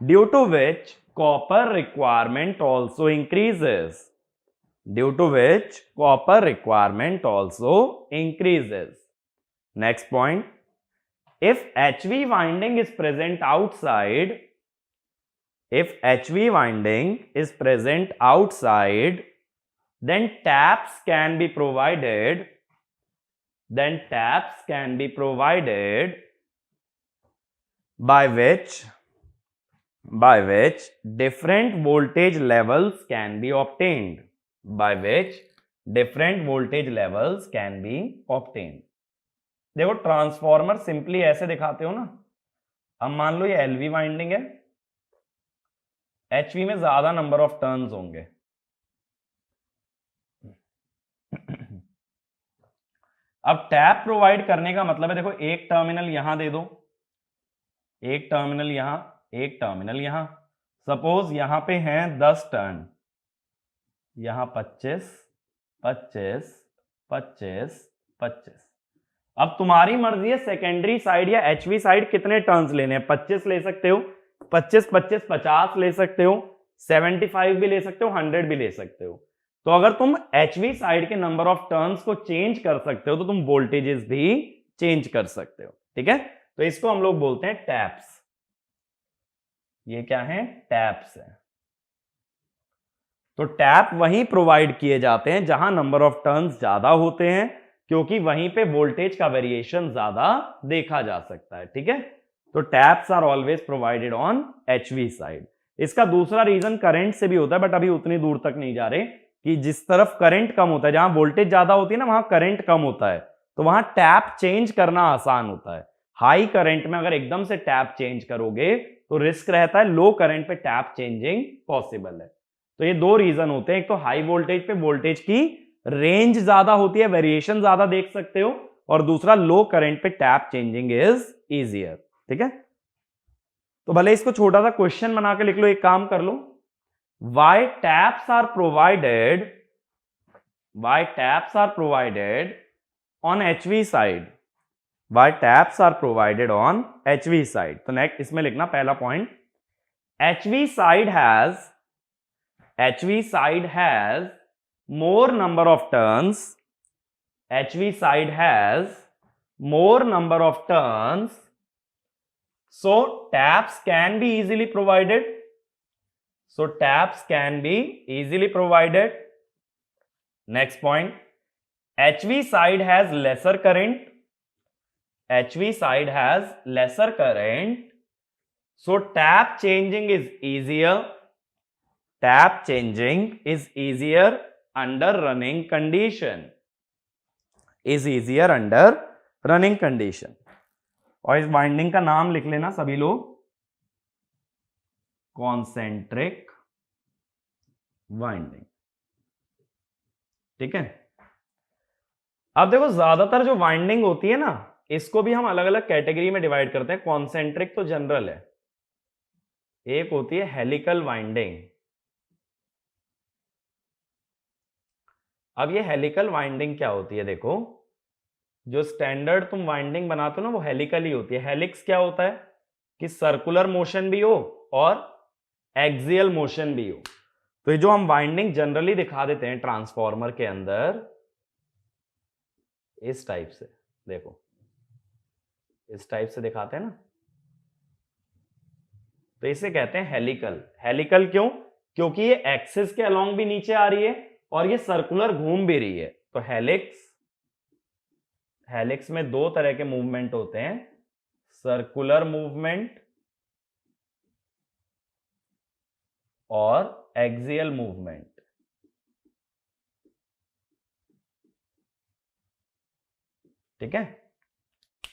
Speaker 1: due to which copper requirement also increases. Due to which copper requirement also increases. Next point, if HV winding is present outside, then taps can be provided, by which different voltage levels can be obtained. देखो transformer simply ऐसे दिखाते हो ना, अब मान लो ये LV winding है, HV में ज्यादा नंबर ऑफ टर्न्स होंगे। अब टैप प्रोवाइड करने का मतलब है, देखो एक टर्मिनल यहां दे दो, एक टर्मिनल यहां, एक टर्मिनल यहां। सपोज यहां पे हैं 10 टर्न, यहां 25, 25, 25, 25। अब तुम्हारी मर्जी है सेकेंडरी साइड या एचवी साइड कितने टर्न्स लेने हैं। 25 ले सकते हो, 25, 25, 50 ले सकते हो, 75 भी ले सकते हो, 100 भी ले सकते हो। तो अगर तुम एचवी साइड के नंबर ऑफ टर्न्स को चेंज कर सकते हो तो तुम वोल्टेजेस भी चेंज कर सकते हो। ठीक है, तो इसको हम लोग बोलते हैं टैप्स। ये क्या है, टैप्स है। तो टैप वहीं प्रोवाइड किए जाते हैं जहां नंबर ऑफ टर्न्स ज्यादा होते हैं, क्योंकि वहीं पे वोल्टेज का वेरिएशन ज्यादा देखा जा सकता है। ठीक है, तो taps are always provided on HV side. इसका दूसरा रीजन करंट से भी होता है, बट अभी उतनी दूर तक नहीं जा रहे, कि जिस तरफ करंट कम होता है, जहां वोल्टेज ज्यादा होती है ना, वहां करंट कम होता है, तो वहां टैप चेंज करना आसान होता है। हाई करंट में अगर एकदम से टैप चेंज करोगे तो रिस्क रहता है, लो करंट पे टैप चेंजिंग पॉसिबल है। तो ये दो रीजन होते हैं, एक तो हाई वोल्टेज पे वोल्टेज की रेंज ज्यादा होती है, वेरिएशन ज्यादा देख सकते हो, और दूसरा लो करंट पे टैप चेंजिंग इज इजियर। ठीक है, तो भले इसको छोटा सा क्वेश्चन बना के लिख लो, एक काम कर लो, why taps are provided on HV side, why taps are provided on HV side। तो नेक्स्ट इसमें लिखना पहला point, HV side has more number of turns, HV side has more number of turns, so taps can be easily provided, Next point, HV side has lesser current, so tap changing is easier under running condition, और इस winding का नाम लिख लेना सभी लोग, concentric winding. ठीक है, अब देखो ज्यादातर जो वाइंडिंग होती है ना, इसको भी हम अलग अलग कैटेगरी में डिवाइड करते हैं। कॉन्सेंट्रिक तो जनरल है, एक होती है हेलिकल वाइंडिंग। अब ये हेलिकल वाइंडिंग क्या होती है, देखो जो स्टैंडर्ड तुम वाइंडिंग बनाते हो ना, वो हेलिकल ही होती है। हेलिक्स क्या होता है कि सर्कुलर मोशन भी हो और एक्सियल मोशन भी हो। तो ये जो हम वाइंडिंग जनरली दिखा देते हैं ट्रांसफॉर्मर के अंदर, इस टाइप से, देखो इस टाइप से दिखाते हैं ना, तो इसे कहते हैं हेलिकल। हेलिकल क्यों? क्योंकि ये एक्सिस के अलोंग भी नीचे आ रही है और ये सर्कुलर घूम भी रही है। तो हेलिक्स में दो तरह के मूवमेंट होते हैं, सर्कुलर मूवमेंट और एक्सियल मूवमेंट। ठीक है,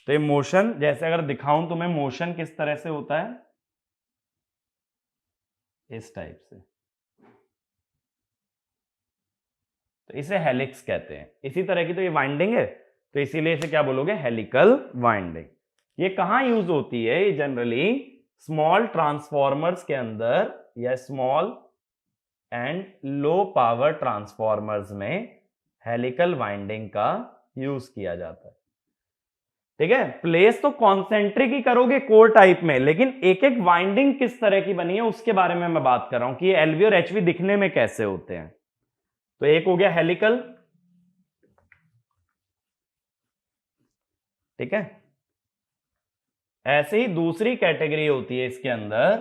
Speaker 1: तो ये मोशन, जैसे अगर दिखाऊं तुम्हें मोशन किस तरह से होता है, इस टाइप से, तो इसे हेलिक्स कहते हैं। इसी तरह की तो ये वाइंडिंग है, तो इसीलिए इसे क्या बोलोगे, हेलिकल वाइंडिंग। ये कहां यूज होती है? ये जनरली स्मॉल ट्रांसफॉर्मर्स के अंदर या small and low power transformers में हेलिकल वाइंडिंग का यूज किया जाता है। ठीक है, प्लेस तो कॉन्सेंट्रिक ही करोगे कोर टाइप में, लेकिन एक एक वाइंडिंग किस तरह की बनी है उसके बारे में मैं बात कर रहा हूं कि ये एलवी और एचवी दिखने में कैसे होते हैं। तो एक हो गया हेलिकल, ठीक है। ऐसे ही दूसरी कैटेगरी होती है इसके अंदर,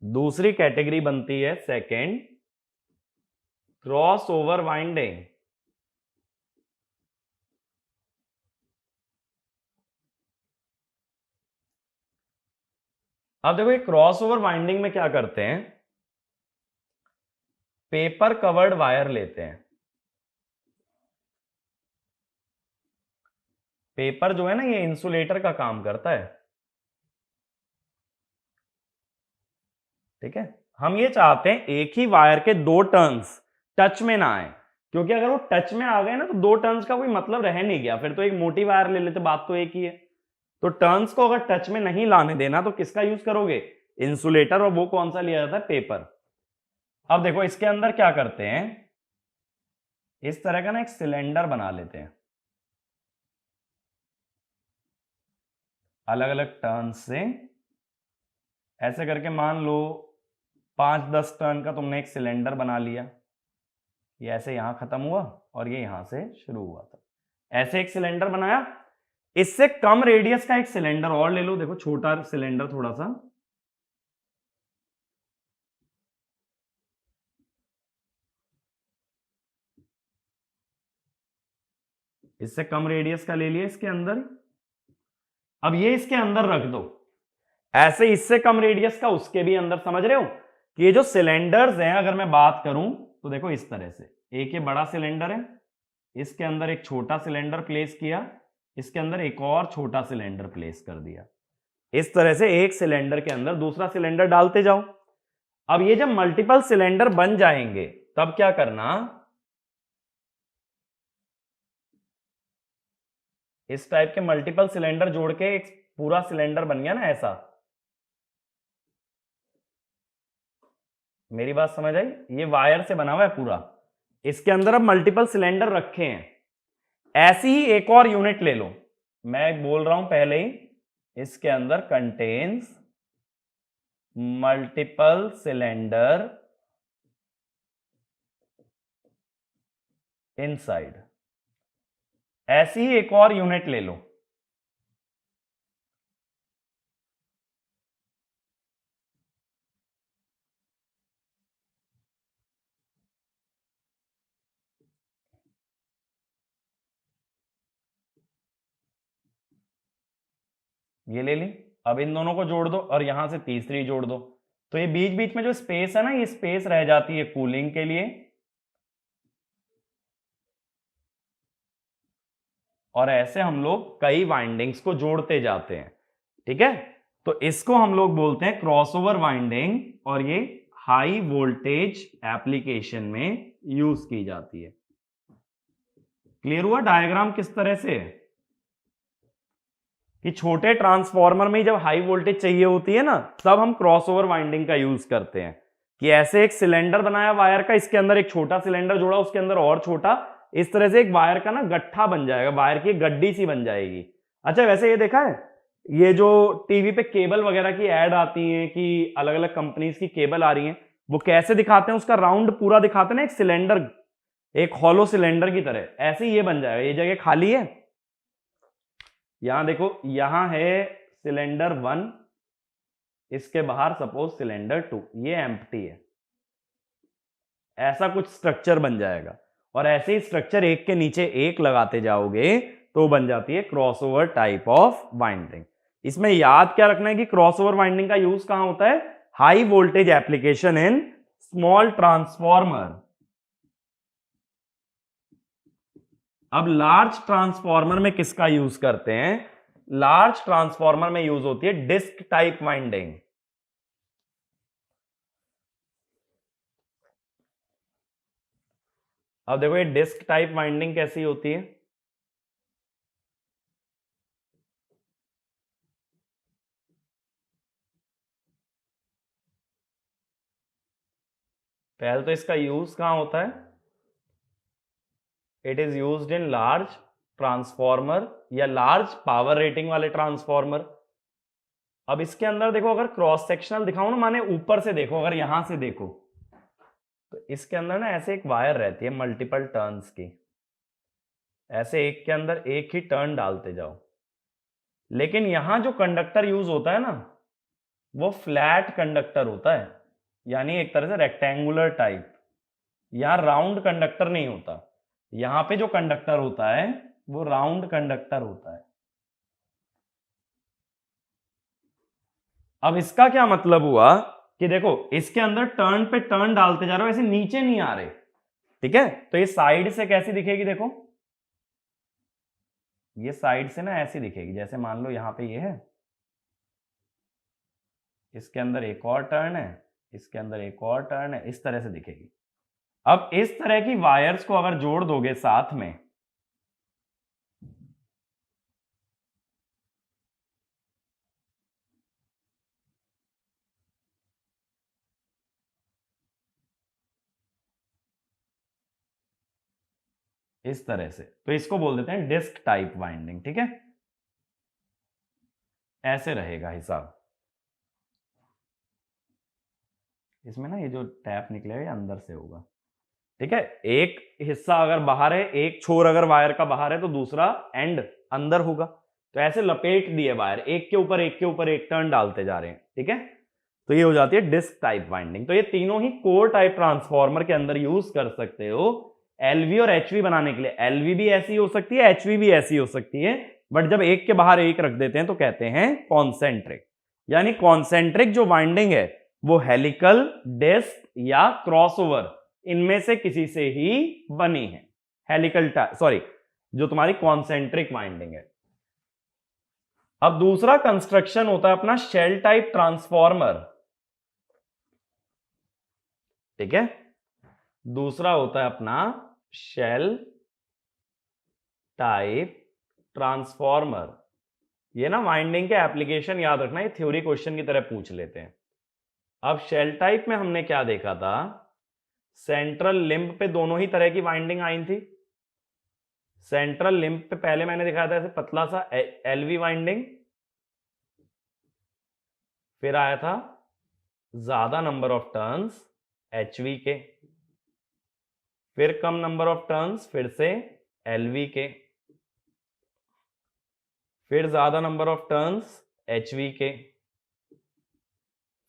Speaker 1: दूसरी कैटेगरी बनती है सेकंड, क्रॉस ओवर वाइंडिंग। अब देखो ये क्रॉस ओवर वाइंडिंग में क्या करते हैं, पेपर कवर्ड वायर लेते हैं। पेपर जो है ना ये इंसुलेटर का काम करता है, ठीक है। हम ये चाहते हैं एक ही वायर के दो टर्न्स टच में ना आए, क्योंकि अगर वो टच में आ गए ना तो दो टर्न्स का कोई मतलब रह नहीं गया, फिर तो एक मोटी वायर ले लेते, बात तो एक ही है। तो टर्न्स को अगर टच में नहीं लाने देना तो किसका यूज करोगे, इंसुलेटर, और वो कौन सा लिया जाता है, पेपर। अब देखो इसके अंदर क्या करते हैं, इस तरह का ना एक सिलेंडर बना लेते हैं, अलग अलग टर्न से ऐसे करके। मान लो 5-10 टर्न का तुमने एक सिलेंडर बना लिया, ये ऐसे यहां खत्म हुआ और ये यहां से शुरू हुआ था, ऐसे एक सिलेंडर बनाया। इससे कम रेडियस का एक सिलेंडर और ले लो, देखो छोटा सिलेंडर थोड़ा सा, इससे कम रेडियस का ले लिया इसके अंदर। अब ये इसके अंदर रख दो, ऐसे इससे कम रेडियस का उसके भी अंदर। समझ रहे हो कि ये जो सिलेंडर्स हैं, अगर मैं बात करूं तो देखो इस तरह से, एक ये बड़ा सिलेंडर है, इसके अंदर एक छोटा सिलेंडर प्लेस किया, इसके अंदर एक और छोटा सिलेंडर प्लेस कर दिया। इस तरह से एक सिलेंडर के अंदर दूसरा सिलेंडर डालते जाओ। अब ये जब मल्टीपल सिलेंडर बन जाएंगे तब क्या करना, इस टाइप के मल्टीपल सिलेंडर जोड़ के एक पूरा सिलेंडर बन गया ना ऐसा। मेरी बात समझ आई, ये वायर से बना हुआ है पूरा, इसके अंदर अब मल्टीपल सिलेंडर रखे हैं। ऐसी ही एक और यूनिट ले लो, मैं बोल रहा हूं पहले ही, इसके अंदर कंटेन्स मल्टीपल सिलेंडर इनसाइड। ऐसी ही एक और यूनिट ले लो, ये ले ली। अब इन दोनों को जोड़ दो और यहां से तीसरी जोड़ दो, तो ये बीच बीच में जो स्पेस है ना, ये स्पेस रह जाती है कूलिंग के लिए। और ऐसे हम लोग कई वाइंडिंग्स को जोड़ते जाते हैं, ठीक है। तो इसको हम लोग बोलते हैं क्रॉसओवर वाइंडिंग, और ये हाई वोल्टेज एप्लीकेशन में यूज की जाती है। क्लियर हुआ डायग्राम किस तरह से है कि छोटे ट्रांसफॉर्मर में जब हाई वोल्टेज चाहिए होती है ना, तब हम क्रॉसओवर वाइंडिंग का यूज करते हैं, कि ऐसे एक सिलेंडर बनाया वायर का, इसके अंदर एक छोटा सिलेंडर जोड़ा, उसके अंदर और छोटा, इस तरह से एक वायर का ना गट्ठा बन जाएगा, वायर की गड्डी सी बन जाएगी। अच्छा वैसे ये देखा है, ये जो टीवी पे केबल वगैरह की एड आती है कि अलग अलग कंपनीज की केबल आ रही है, वो कैसे दिखाते हैं, उसका राउंड पूरा दिखाते हैं ना, एक सिलेंडर, एक हॉलो सिलेंडर की तरह, ऐसे ही ये बन जाएगा। ये जगह खाली है, यहां देखो, यहां है सिलेंडर 1, इसके बाहर सपोज सिलेंडर 2, ये एम्प्टी है, ऐसा कुछ स्ट्रक्चर बन जाएगा। और ऐसे ही स्ट्रक्चर एक के नीचे एक लगाते जाओगे तो बन जाती है क्रॉसओवर टाइप ऑफ वाइंडिंग। इसमें याद क्या रखना है कि क्रॉसओवर वाइंडिंग का यूज कहां होता है, high voltage application in small transformer. अब लार्ज ट्रांसफॉर्मर में किसका यूज करते हैं, लार्ज ट्रांसफॉर्मर में यूज होती है डिस्क टाइप वाइंडिंग। अब देखो ये डिस्क टाइप वाइंडिंग कैसी होती है, पहले तो इसका यूज कहां होता है, it is used in large transformer या लार्ज पावर रेटिंग वाले ट्रांसफॉर्मर। अब इसके अंदर देखो, अगर क्रॉस सेक्शनल दिखाऊं ना, माने ऊपर से देखो, अगर यहां से देखो तो इसके अंदर ना ऐसे एक वायर रहती है मल्टीपल टर्न्स की, ऐसे एक के अंदर एक ही टर्न डालते जाओ। लेकिन यहां जो कंडक्टर यूज होता है ना, वो फ्लैट कंडक्टर होता है, यानी एक तरह से रेक्टेंगुलर टाइप। यहां राउंड कंडक्टर नहीं होता, यहां पे जो कंडक्टर होता है वो राउंड कंडक्टर होता है। अब इसका क्या मतलब हुआ कि देखो, इसके अंदर टर्न पे टर्न डालते जा रहे हो, ऐसे नीचे नहीं आ रहे, ठीक है। तो ये साइड से कैसी दिखेगी, देखो ये साइड से ना ऐसी दिखेगी, जैसे मान लो यहां पे ये है, इसके अंदर एक और टर्न है, इसके अंदर एक और टर्न है, इस तरह से दिखेगी। अब इस तरह की वायर्स को अगर जोड़ दोगे साथ में, इस तरह से, तो इसको बोल देते हैं डिस्क टाइप वाइंडिंग, ठीक है। ऐसे रहेगा हिसाब। इसमें ना ये जो टैप निकलेगा ये अंदर से होगा, ठीक है। एक हिस्सा अगर बाहर है, एक छोर अगर वायर का बाहर है, तो दूसरा एंड अंदर होगा। तो ऐसे लपेट दिए वायर, एक के ऊपर एक के ऊपर एक टर्न डालते जा रहे हैं, ठीक है। तो ये हो जाती है डिस्क टाइप वाइंडिंग। तो ये तीनों ही कोर टाइप ट्रांसफॉर्मर के अंदर यूज कर सकते हो एलवी और एचवी बनाने के लिए। एलवी भी ऐसी हो सकती है, एचवी भी ऐसी हो सकती है, बट जब एक के बाहर एक रख देते हैं तो कहते हैं कॉन्सेंट्रिक। यानी कॉन्सेंट्रिक जो वाइंडिंग है वो हेलिकल, डिस्क या क्रॉसओवर, इनमें से किसी से ही बनी है। हेलिकल सॉरी, जो तुम्हारी कॉन्सेंट्रिक वाइंडिंग है। अब दूसरा कंस्ट्रक्शन होता है अपना शेल टाइप ट्रांसफॉर्मर, ठीक है। दूसरा होता है अपना शेल टाइप ट्रांसफॉर्मर। ये ना वाइंडिंग के एप्लीकेशन याद रखना, ये थ्योरी क्वेश्चन की तरह पूछ लेते हैं। अब शेल टाइप में हमने क्या देखा था, सेंट्रल लिंब पे दोनों ही तरह की वाइंडिंग आई थी। सेंट्रल लिंब पे पहले मैंने दिखाया था ऐसे पतला सा एलवी वाइंडिंग, फिर आया था ज्यादा नंबर ऑफ टर्न्स एचवी के, फिर कम नंबर ऑफ टर्न्स फिर से एलवी के, फिर ज्यादा नंबर ऑफ टर्न्स एचवी के,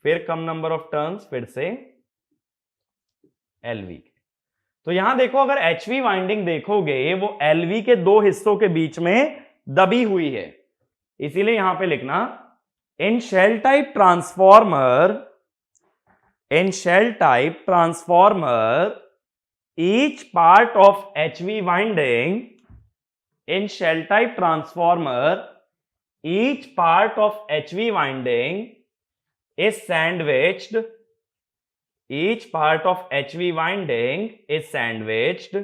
Speaker 1: फिर कम नंबर ऑफ टर्न्स फिर से एलवी के। तो यहां देखो, अगर एचवी वाइंडिंग देखोगे वो एलवी के दो हिस्सों के बीच में दबी हुई है, इसीलिए यहां पे लिखना in shell type transformer, in shell type transformer each part of HV winding, in shell type transformer each part of HV winding is sandwiched, each part of HV winding is sandwiched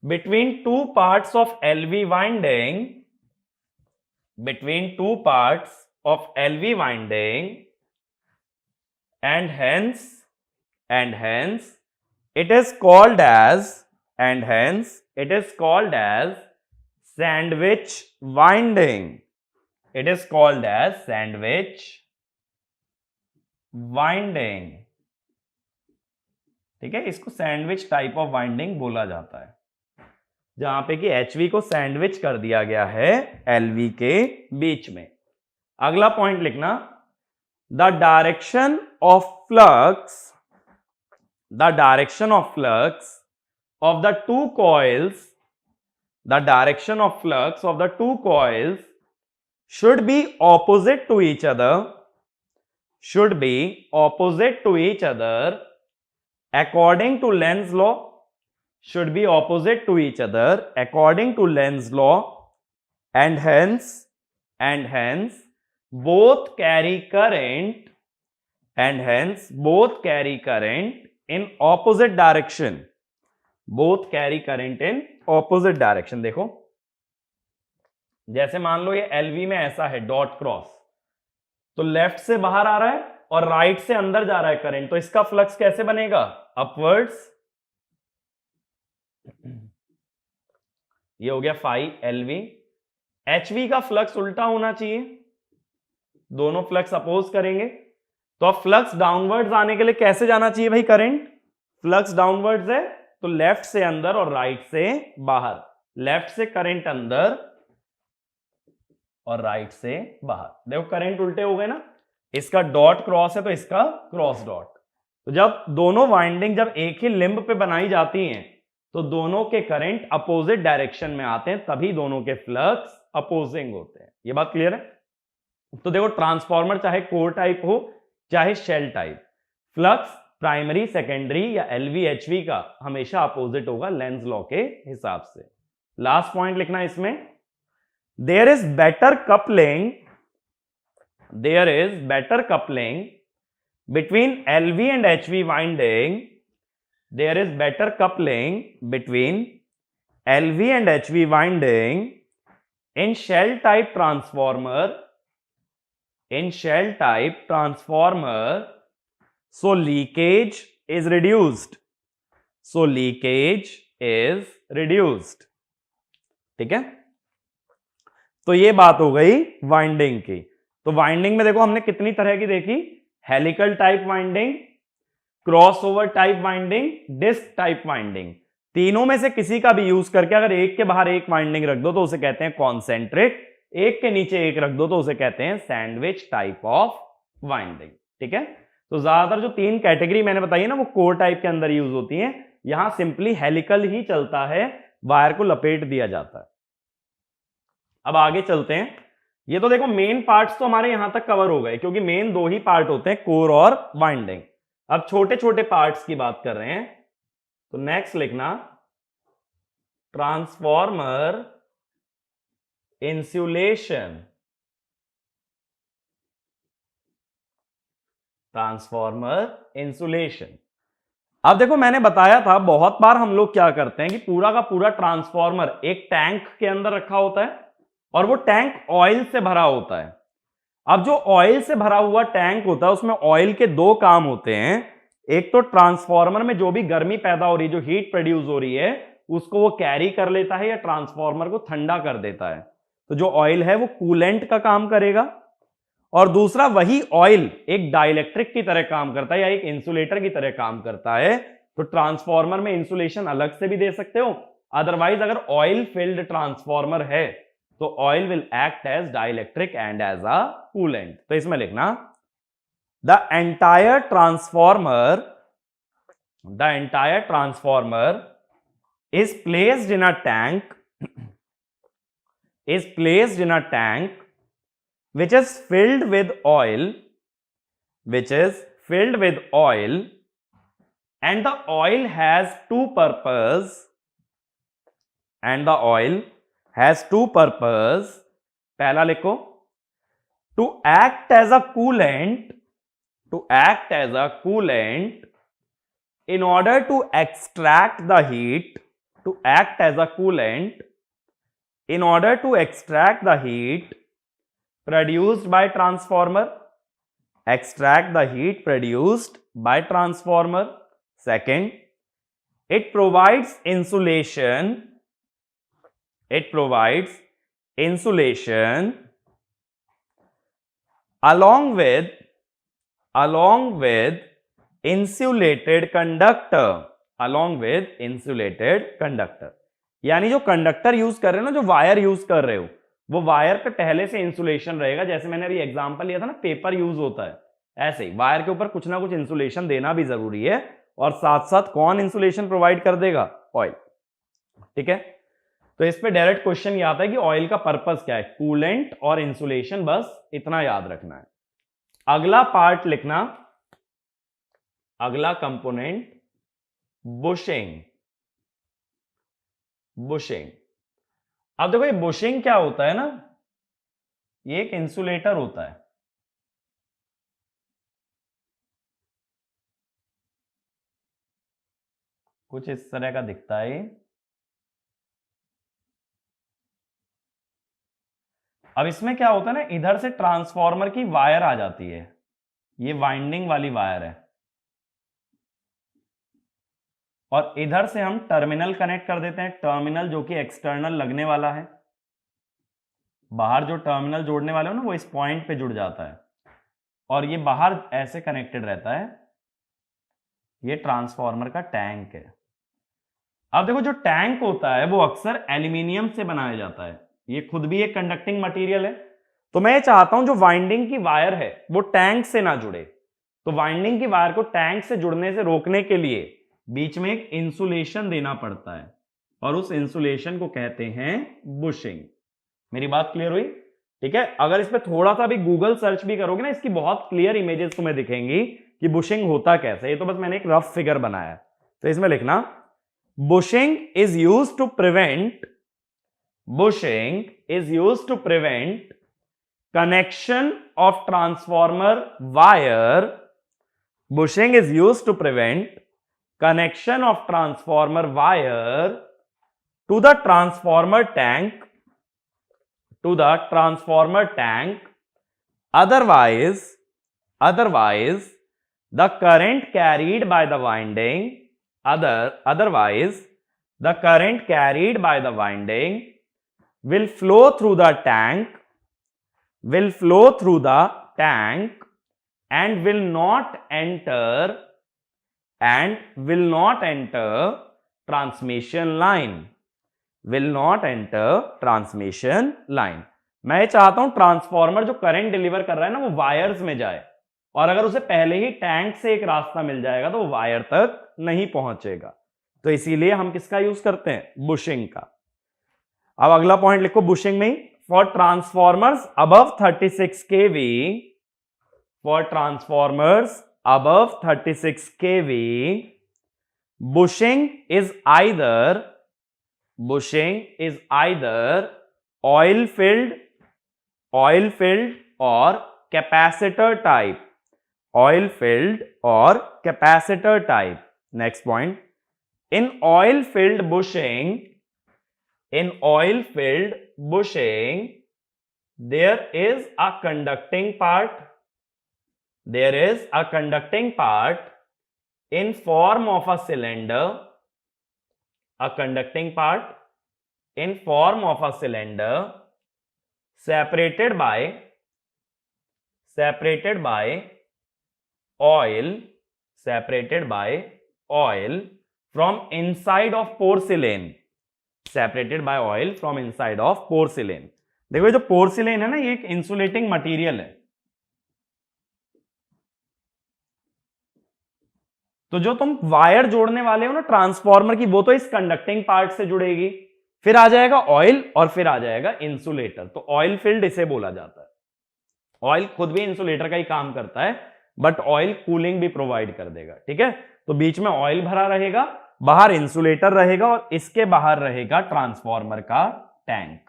Speaker 1: between two parts of LV winding, between two parts of LV winding, and hence it is called as, and hence it is called as sandwich winding. It is called as sandwich winding, ठीक है। इसको sandwich type of winding बोला जाता है, जहां पे कि HV को सैंडविच कर दिया गया है एलवी के बीच में। अगला पॉइंट लिखना, the direction of flux, the direction of flux of the two coils, the direction of flux of the two coils should be opposite to each other, should be opposite to each other according to Lenz's law, should be opposite to each other according to Lenz's law, and hence both carry current, and hence both carry current in opposite direction, both carry current in opposite direction। देखो, जैसे मान लो ये LV में ऐसा है dot cross, तो left से बाहर आ रहा है और राइट से अंदर जा रहा है करंट, तो इसका फ्लक्स कैसे बनेगा? अपवर्ड्स। ये हो गया फाई एलवी। एचवी का फ्लक्स उल्टा होना चाहिए, दोनों फ्लक्स अपोज करेंगे, तो अब फ्लक्स डाउनवर्ड्स आने के लिए कैसे जाना चाहिए भाई करंट? फ्लक्स डाउनवर्ड्स है तो लेफ्ट से अंदर और राइट से बाहर, लेफ्ट से करंट अंदर और राइट से बाहर। देखो करंट उल्टे हो गए ना, इसका डॉट क्रॉस है तो इसका क्रॉस डॉट। तो जब दोनों वाइंडिंग जब एक ही लिंब पे बनाई जाती हैं तो दोनों के करंट अपोजिट डायरेक्शन में आते हैं, तभी दोनों के फ्लक्स अपोजिंग होते हैं। ये बात क्लियर है? तो देखो ट्रांसफॉर्मर चाहे कोर टाइप हो चाहे shell type, flux primary secondary या एलवी एचवी का हमेशा अपोजिट होगा लेंज लॉ के हिसाब से। लास्ट पॉइंट लिखना इसमें, there is better coupling, there is better coupling between LV and HV winding, there is better coupling between LV and HV winding in shell type transformer, in shell type transformer, so leakage is reduced, so leakage is reduced। ठीक है, तो ये बात हो गई winding की। तो winding में देखो हमने कितनी तरह की देखी, helical type winding, crossover type winding, disc type winding. तीनों में से किसी का भी यूज करके अगर एक के बाहर एक वाइंडिंग रख दो तो उसे कहते हैं कॉन्सेंट्रिक, एक के नीचे एक रख दो तो उसे कहते हैं सैंडविच टाइप ऑफ वाइंडिंग। ठीक है, तो ज्यादातर जो तीन कैटेगरी मैंने बताई है ना वो कोर टाइप के अंदर यूज होती है, यहां सिंपली हेलिकल ही चलता है, वायर को लपेट दिया जाता है। अब आगे चलते हैं, ये तो देखो मेन पार्ट्स तो हमारे यहां तक कवर हो गए क्योंकि मेन दो ही पार्ट होते हैं, कोर और वाइंडिंग। अब छोटे छोटे पार्ट्स की बात कर रहे हैं, तो नेक्स्ट लिखना ट्रांसफॉर्मर इंसुलेशन, ट्रांसफॉर्मर इंसुलेशन। अब देखो मैंने बताया था बहुत बार हम लोग क्या करते हैं कि पूरा का पूरा ट्रांसफॉर्मर एक टैंक के अंदर रखा होता है और वो टैंक ऑयल से भरा होता है। अब जो ऑयल से भरा हुआ टैंक होता है उसमें ऑयल के दो काम होते हैं, एक तो ट्रांसफॉर्मर में जो भी गर्मी पैदा हो रही है, जो हीट प्रोड्यूस हो रही है, उसको वो कैरी कर लेता है या ट्रांसफॉर्मर को ठंडा कर देता है, तो जो ऑयल है वो कूलेंट का काम करेगा। और दूसरा वही ऑयल एक डाइलेक्ट्रिक की तरह काम करता है या एक इंसुलेटर की तरह काम करता है। तो ट्रांसफॉर्मर में इंसुलेशन अलग से भी दे सकते हो, अदरवाइज अगर ऑयल फिल्ड ट्रांसफॉर्मर है तो oil will act as dielectric and as a coolant. तो इसमें लिखना the entire transformer is placed in a tank, is placed in a tank which is filled with oil, which is filled with oil, and the oil has two purpose, and the oil has two purpose। पहला लिखो, to act as a coolant, to act as a coolant in order to extract the heat, to act as a coolant in order to extract the heat produced by transformer, extract the heat produced by transformer। Second, it provides insulation, it provides insulation along with insulated conductor, along with insulated conductor। यानी जो conductor use कर रहे हो ना, जो wire use कर रहे हो, वो वायर पे पहले से इंसुलेशन रहेगा। जैसे मैंने अभी एग्जांपल लिया था ना, पेपर यूज होता है, ऐसे ही वायर के ऊपर कुछ ना कुछ इंसुलेशन देना भी जरूरी है। और साथ साथ कौन इंसुलेशन प्रोवाइड कर देगा? ऑयल। ठीक है, तो इस पे डायरेक्ट क्वेश्चन ये आता है कि ऑयल का पर्पस क्या है, कूलेंट और इंसुलेशन, बस इतना याद रखना है। अगला पार्ट लिखना, अगला कंपोनेंट बुशिंग, बुशिंग। अब देखो ये बुशिंग क्या होता है ना, ये एक इंसुलेटर होता है। कुछ इस तरह का दिखता है। अब इसमें क्या होता है ना, इधर से ट्रांसफॉर्मर की वायर आ जाती है, ये वाइंडिंग वाली वायर है, और इधर से हम टर्मिनल कनेक्ट कर देते हैं, टर्मिनल जो कि एक्सटर्नल लगने वाला है, बाहर जो टर्मिनल जोड़ने वाले हो ना वो इस पॉइंट पे जुड़ जाता है, और ये बाहर ऐसे कनेक्टेड रहता है। ये ट्रांसफार्मर का टैंक है। अब देखो जो टैंक होता है वो अक्सर एल्यूमिनियम से बनाया जाता है, ये खुद भी एक कंडक्टिंग मटेरियल है। तो मैं ये चाहता हूं जो वाइंडिंग की वायर है वो टैंक से ना जुड़े, तो वाइंडिंग की वायर को टैंक से जुड़ने से रोकने के लिए बीच में एक इंसुलेशन देना पड़ता है, और उस इंसुलेशन को कहते हैं बुशिंग। मेरी बात क्लियर हुई? ठीक है। अगर इस पे थोड़ा सा भी गूगल सर्च भी करोगे ना, इसकी बहुत क्लियर इमेजेस तुम्हें दिखेंगी कि बुशिंग होता कैसे। ये तो बस मैंने एक रफ फिगर बनाया है, तो इसमें लिखना bushing is used to prevent, bushing is used to prevent connection of transformer wire, bushing is used to prevent connection of transformer wire to the transformer tank, to the transformer tank, otherwise the current carried by the winding, otherwise the current carried by the winding will flow through the tank, will flow through the tank and will not enter transmission line, will not enter transmission line। मैं चाहता हूं transformer जो current deliver कर रहा है ना वो wires में जाए, और अगर उसे पहले ही टैंक से एक रास्ता मिल जाएगा तो वो वायर तक नहीं पहुंचेगा। तो इसीलिए हम किसका यूज करते हैं? बुशिंग का। अब अगला पॉइंट लिखो बुशिंग में ही, for transformers above 36 kV, for transformers above 36 kV, bushing is either oil filled or capacitor type, oil filled or capacitor type। Next point, in oil filled bushing, there is a conducting part, in form of a cylinder, separated by oil from inside of porcelain, separated by oil from inside of porcelain। देखो ये जो porcelain है ना, ये एक insulating material है। तो जो तुम वायर जोड़ने वाले हो ना ट्रांसफॉर्मर की, वो तो इस कंडक्टिंग पार्ट से जुड़ेगी, फिर आ जाएगा ऑयल और फिर आ जाएगा इंसुलेटर। तो ऑयल फील्ड इसे बोला जाता है। ऑयल खुद भी इंसुलेटर का ही काम करता है, बट ऑयल कूलिंग भी प्रोवाइड कर देगा। ठीक है, तो बीच में ऑयल भरा रहेगा, बाहर इंसुलेटर रहेगा, और इसके बाहर रहेगा ट्रांसफॉर्मर का टैंक।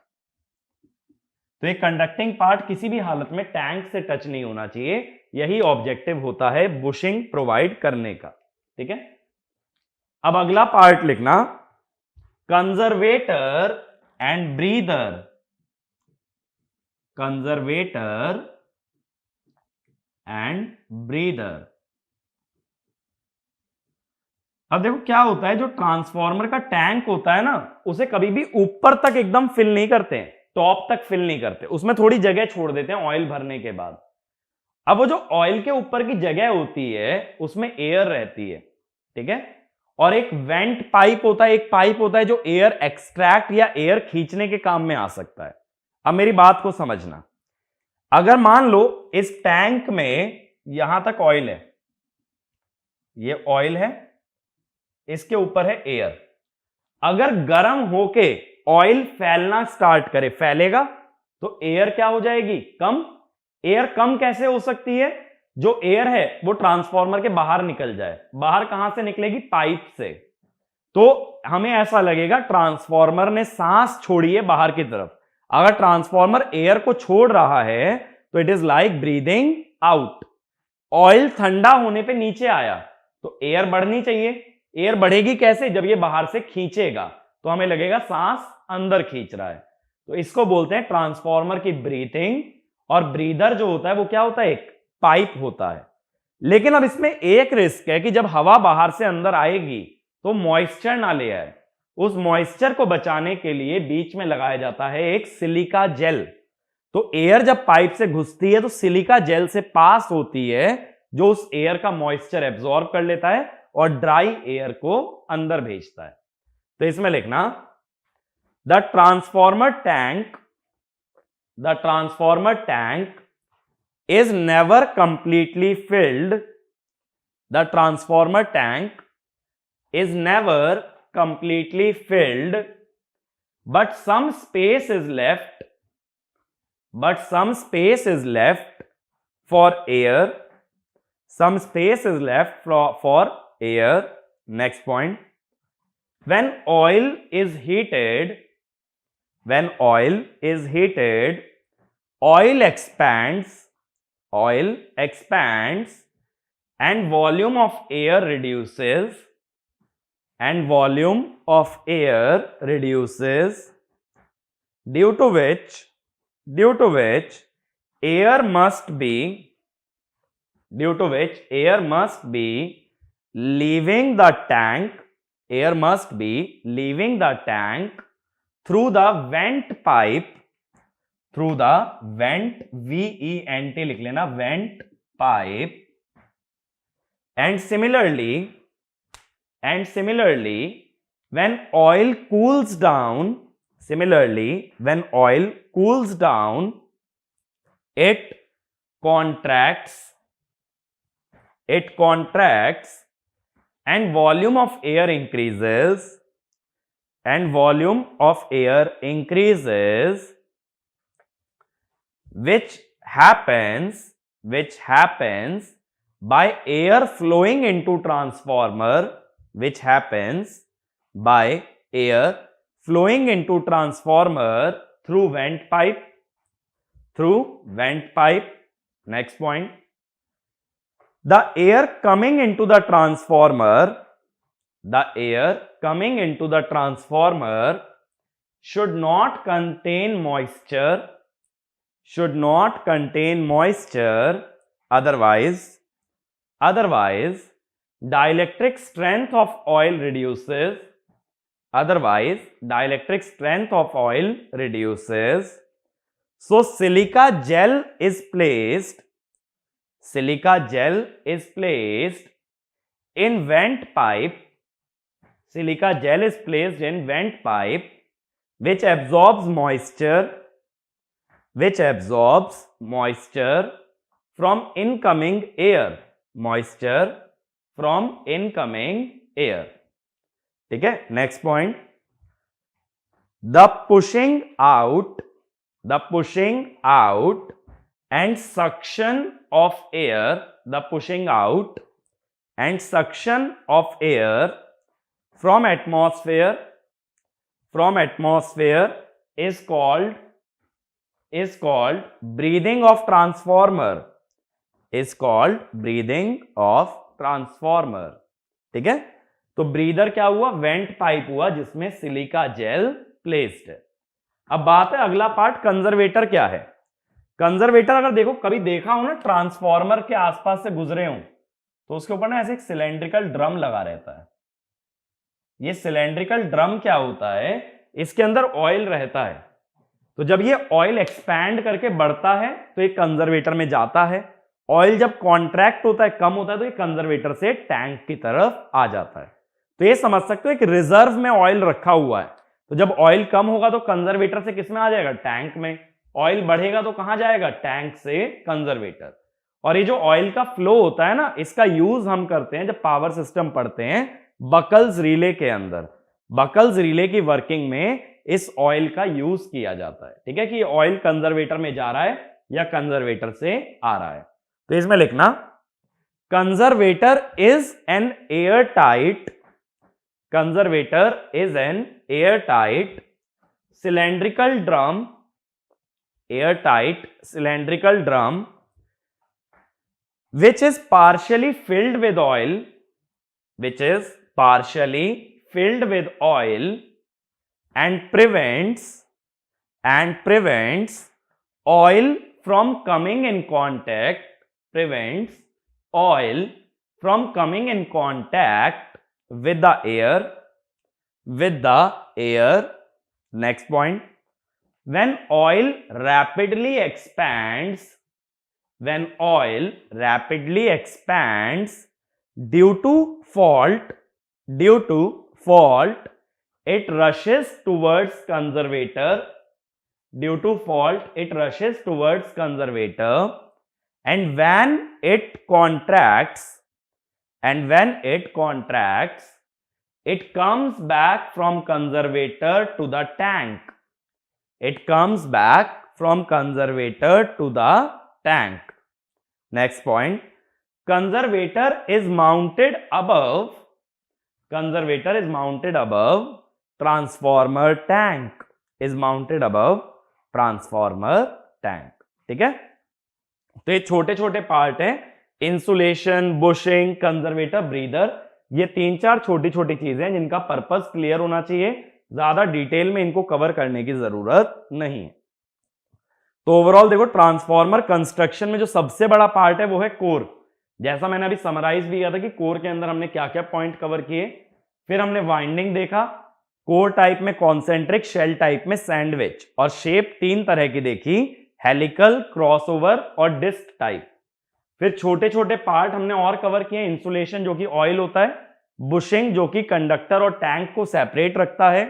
Speaker 1: तो एक कंडक्टिंग पार्ट किसी भी हालत में टैंक से टच नहीं होना चाहिए, यही ऑब्जेक्टिव होता है बुशिंग प्रोवाइड करने का। ठीक है, अब अगला पार्ट लिखना, conservator and breather, conservator and breather. अब देखो क्या होता है, जो ट्रांसफॉर्मर का टैंक होता है ना, उसे कभी भी ऊपर तक एकदम फिल नहीं करते हैं, टॉप तक फिल नहीं करते, उसमें थोड़ी जगह छोड़ देते हैं ऑयल भरने के बाद। अब वो जो ऑयल के ऊपर की जगह होती है उसमें एयर रहती है। ठीक है, और एक वेंट पाइप होता है, एक पाइप होता है जो एयर एक्सट्रैक्ट या एयर खींचने के काम में आ सकता है। अब मेरी बात को समझना, अगर मान लो इस टैंक में यहां तक ऑयल है, ये ऑयल है, इसके ऊपर है एयर, अगर गर्म होके ऑयल फैलना स्टार्ट करे, फैलेगा तो एयर क्या हो जाएगी? कम। एयर कम कैसे हो सकती है? जो एयर है वो ट्रांसफॉर्मर के बाहर निकल जाए। बाहर कहां से निकलेगी? पाइप से। तो हमें ऐसा लगेगा ट्रांसफॉर्मर ने सांस छोड़ी है बाहर की तरफ। अगर ट्रांसफॉर्मर एयर को छोड़ रहा है तो it is like breathing out. Oil ठंडा होने पे नीचे आया तो एयर बढ़नी चाहिए। एयर बढ़ेगी कैसे? जब ये बाहर से खींचेगा तो हमें लगेगा सांस अंदर खींच रहा है। तो इसको बोलते हैं ट्रांसफॉर्मर की ब्रीथिंग। और ब्रीदर जो होता है वो क्या होता है? एक पाइप होता है। लेकिन अब इसमें एक रिस्क है कि जब हवा बाहर से अंदर आएगी तो मॉइस्चर ना ले आए। उस मॉइस्चर को बचाने के लिए बीच में लगाया जाता है एक सिलिका जेल। तो एयर जब पाइप से घुसती है तो सिलिका जेल से पास होती है, जो उस एयर का मॉइस्चर एब्जॉर्ब कर लेता है और ड्राई एयर को अंदर भेजता है। तो इसमें लिखना the transformer tank is never completely filled. The transformer tank is never completely filled, but some space is left. For air. Some space is left for air. Next point. When oil is heated, oil expands and volume of air reduces, due to which air must be leaving the tank through the vent pipe, VENT लिख लेना, vent pipe, and similarly when oil cools down, it contracts and volume of air increases, which happens by air flowing into transformer, through vent pipe. Next point. The air coming into the transformer should not contain moisture, otherwise dielectric strength of oil reduces, so silica gel is placed in vent pipe, which absorbs moisture from incoming air, ठीक है। Next point, the pushing out and suction of air from atmosphere is called breathing of transformer, ठीक है। तो breather क्या हुआ, went pipe हुआ जिसमें silica gel placed है। अब बात है अगला पार्ट, कंजर्वेटर क्या है। कंजर्वेटर अगर देखो कभी देखा हो ना, ट्रांसफॉर्मर के आसपास से गुजरे हो तो उसके ऊपर ना ऐसे एक सिलेंड्रिकल ड्रम लगा रहता है। ये सिलेंड्रिकल ड्रम क्या होता है, इसके अंदर ऑयल रहता है। तो जब ये ऑयल एक्सपैंड करके बढ़ता है तो एक कंजर्वेटर में जाता है। ऑयल जब कॉन्ट्रैक्ट होता है, कम होता है, तो ये कंजर्वेटर से टैंक की तरफ आ जाता है। तो ये समझ सकते हो एक रिजर्व में ऑयल रखा हुआ है। तो जब ऑयल कम होगा तो कंजर्वेटर से किस में आ जाएगा, टैंक में। ऑयल बढ़ेगा तो कहां जाएगा, टैंक से कंजर्वेटर। और ये जो ऑयल का फ्लो होता है ना, इसका यूज हम करते हैं जब पावर सिस्टम पढ़ते हैं बकल्स रिले के अंदर। बकल्स रिले की वर्किंग में इस ऑयल का यूज किया जाता है, ठीक है, कि ऑयल कंजर्वेटर में जा रहा है या कंजर्वेटर से आ रहा है। तो इसमें लिखना, conservator is an airtight cylindrical drum which is partially filled with oil and prevents oil from coming in contact oil from coming in contact with the air. Next point, when oil rapidly expands due to fault, it rushes towards conservator. And when it contracts, it comes back from conservator to the tank. Next point, conservator is mounted above transformer tank. ठीक है, तो ये छोटे छोटे part हैं, insulation, bushing, conservator, breather. ये 3-4 छोटी छोटी चीजें हैं जिनका पर्पस क्लियर होना चाहिए, ज्यादा डिटेल में इनको कवर करने की जरूरत नहीं है। तो ओवरऑल देखो, ट्रांसफॉर्मर कंस्ट्रक्शन में जो सबसे बड़ा पार्ट है वो है कोर। जैसा मैंने अभी समराइज भी किया था कि कोर के अंदर हमने क्या क्या पॉइंट कवर किए। फिर हमने वाइंडिंग देखा, कोर टाइप में कॉन्सेंट्रिक, शेल टाइप में सैंडविच, और शेप 3 तरह की देखी, हेलिकल, क्रॉसओवर और डिस्क टाइप। फिर छोटे छोटे पार्ट हमने और कवर किए, इंसुलेशन जो कि ऑयल होता है, बुशिंग जो कि कंडक्टर और टैंक को सेपरेट रखता है,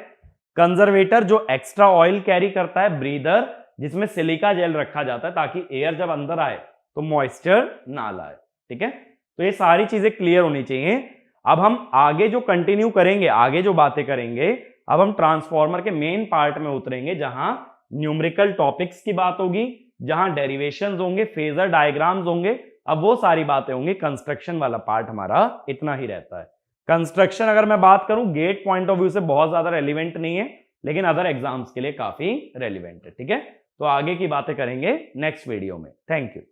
Speaker 1: कंजर्वेटर जो एक्स्ट्रा ऑयल कैरी करता है, ब्रीदर जिसमें सिलिका जेल रखा जाता है ताकि एयर जब अंदर आए तो मॉइस्चर ना लाए। ठीक है, तो ये सारी चीजें क्लियर होनी चाहिए। अब हम आगे जो कंटिन्यू करेंगे, आगे जो बातें करेंगे, अब हम ट्रांसफॉर्मर के मेन पार्ट में उतरेंगे, जहां न्यूमेरिकल टॉपिक्स की बात होगी, जहां डेरिवेशंस होंगे, फेजर डायग्राम्स होंगे, अब वो सारी बातें होंगी। कंस्ट्रक्शन वाला पार्ट हमारा इतना ही रहता है। कंस्ट्रक्शन अगर मैं बात करूं, गेट पॉइंट ऑफ व्यू से बहुत ज्यादा रेलिवेंट नहीं है, लेकिन अदर एग्जाम्स के लिए काफी रेलिवेंट है। ठीक है, तो आगे की बातें करेंगे नेक्स्ट वीडियो में। Thank you.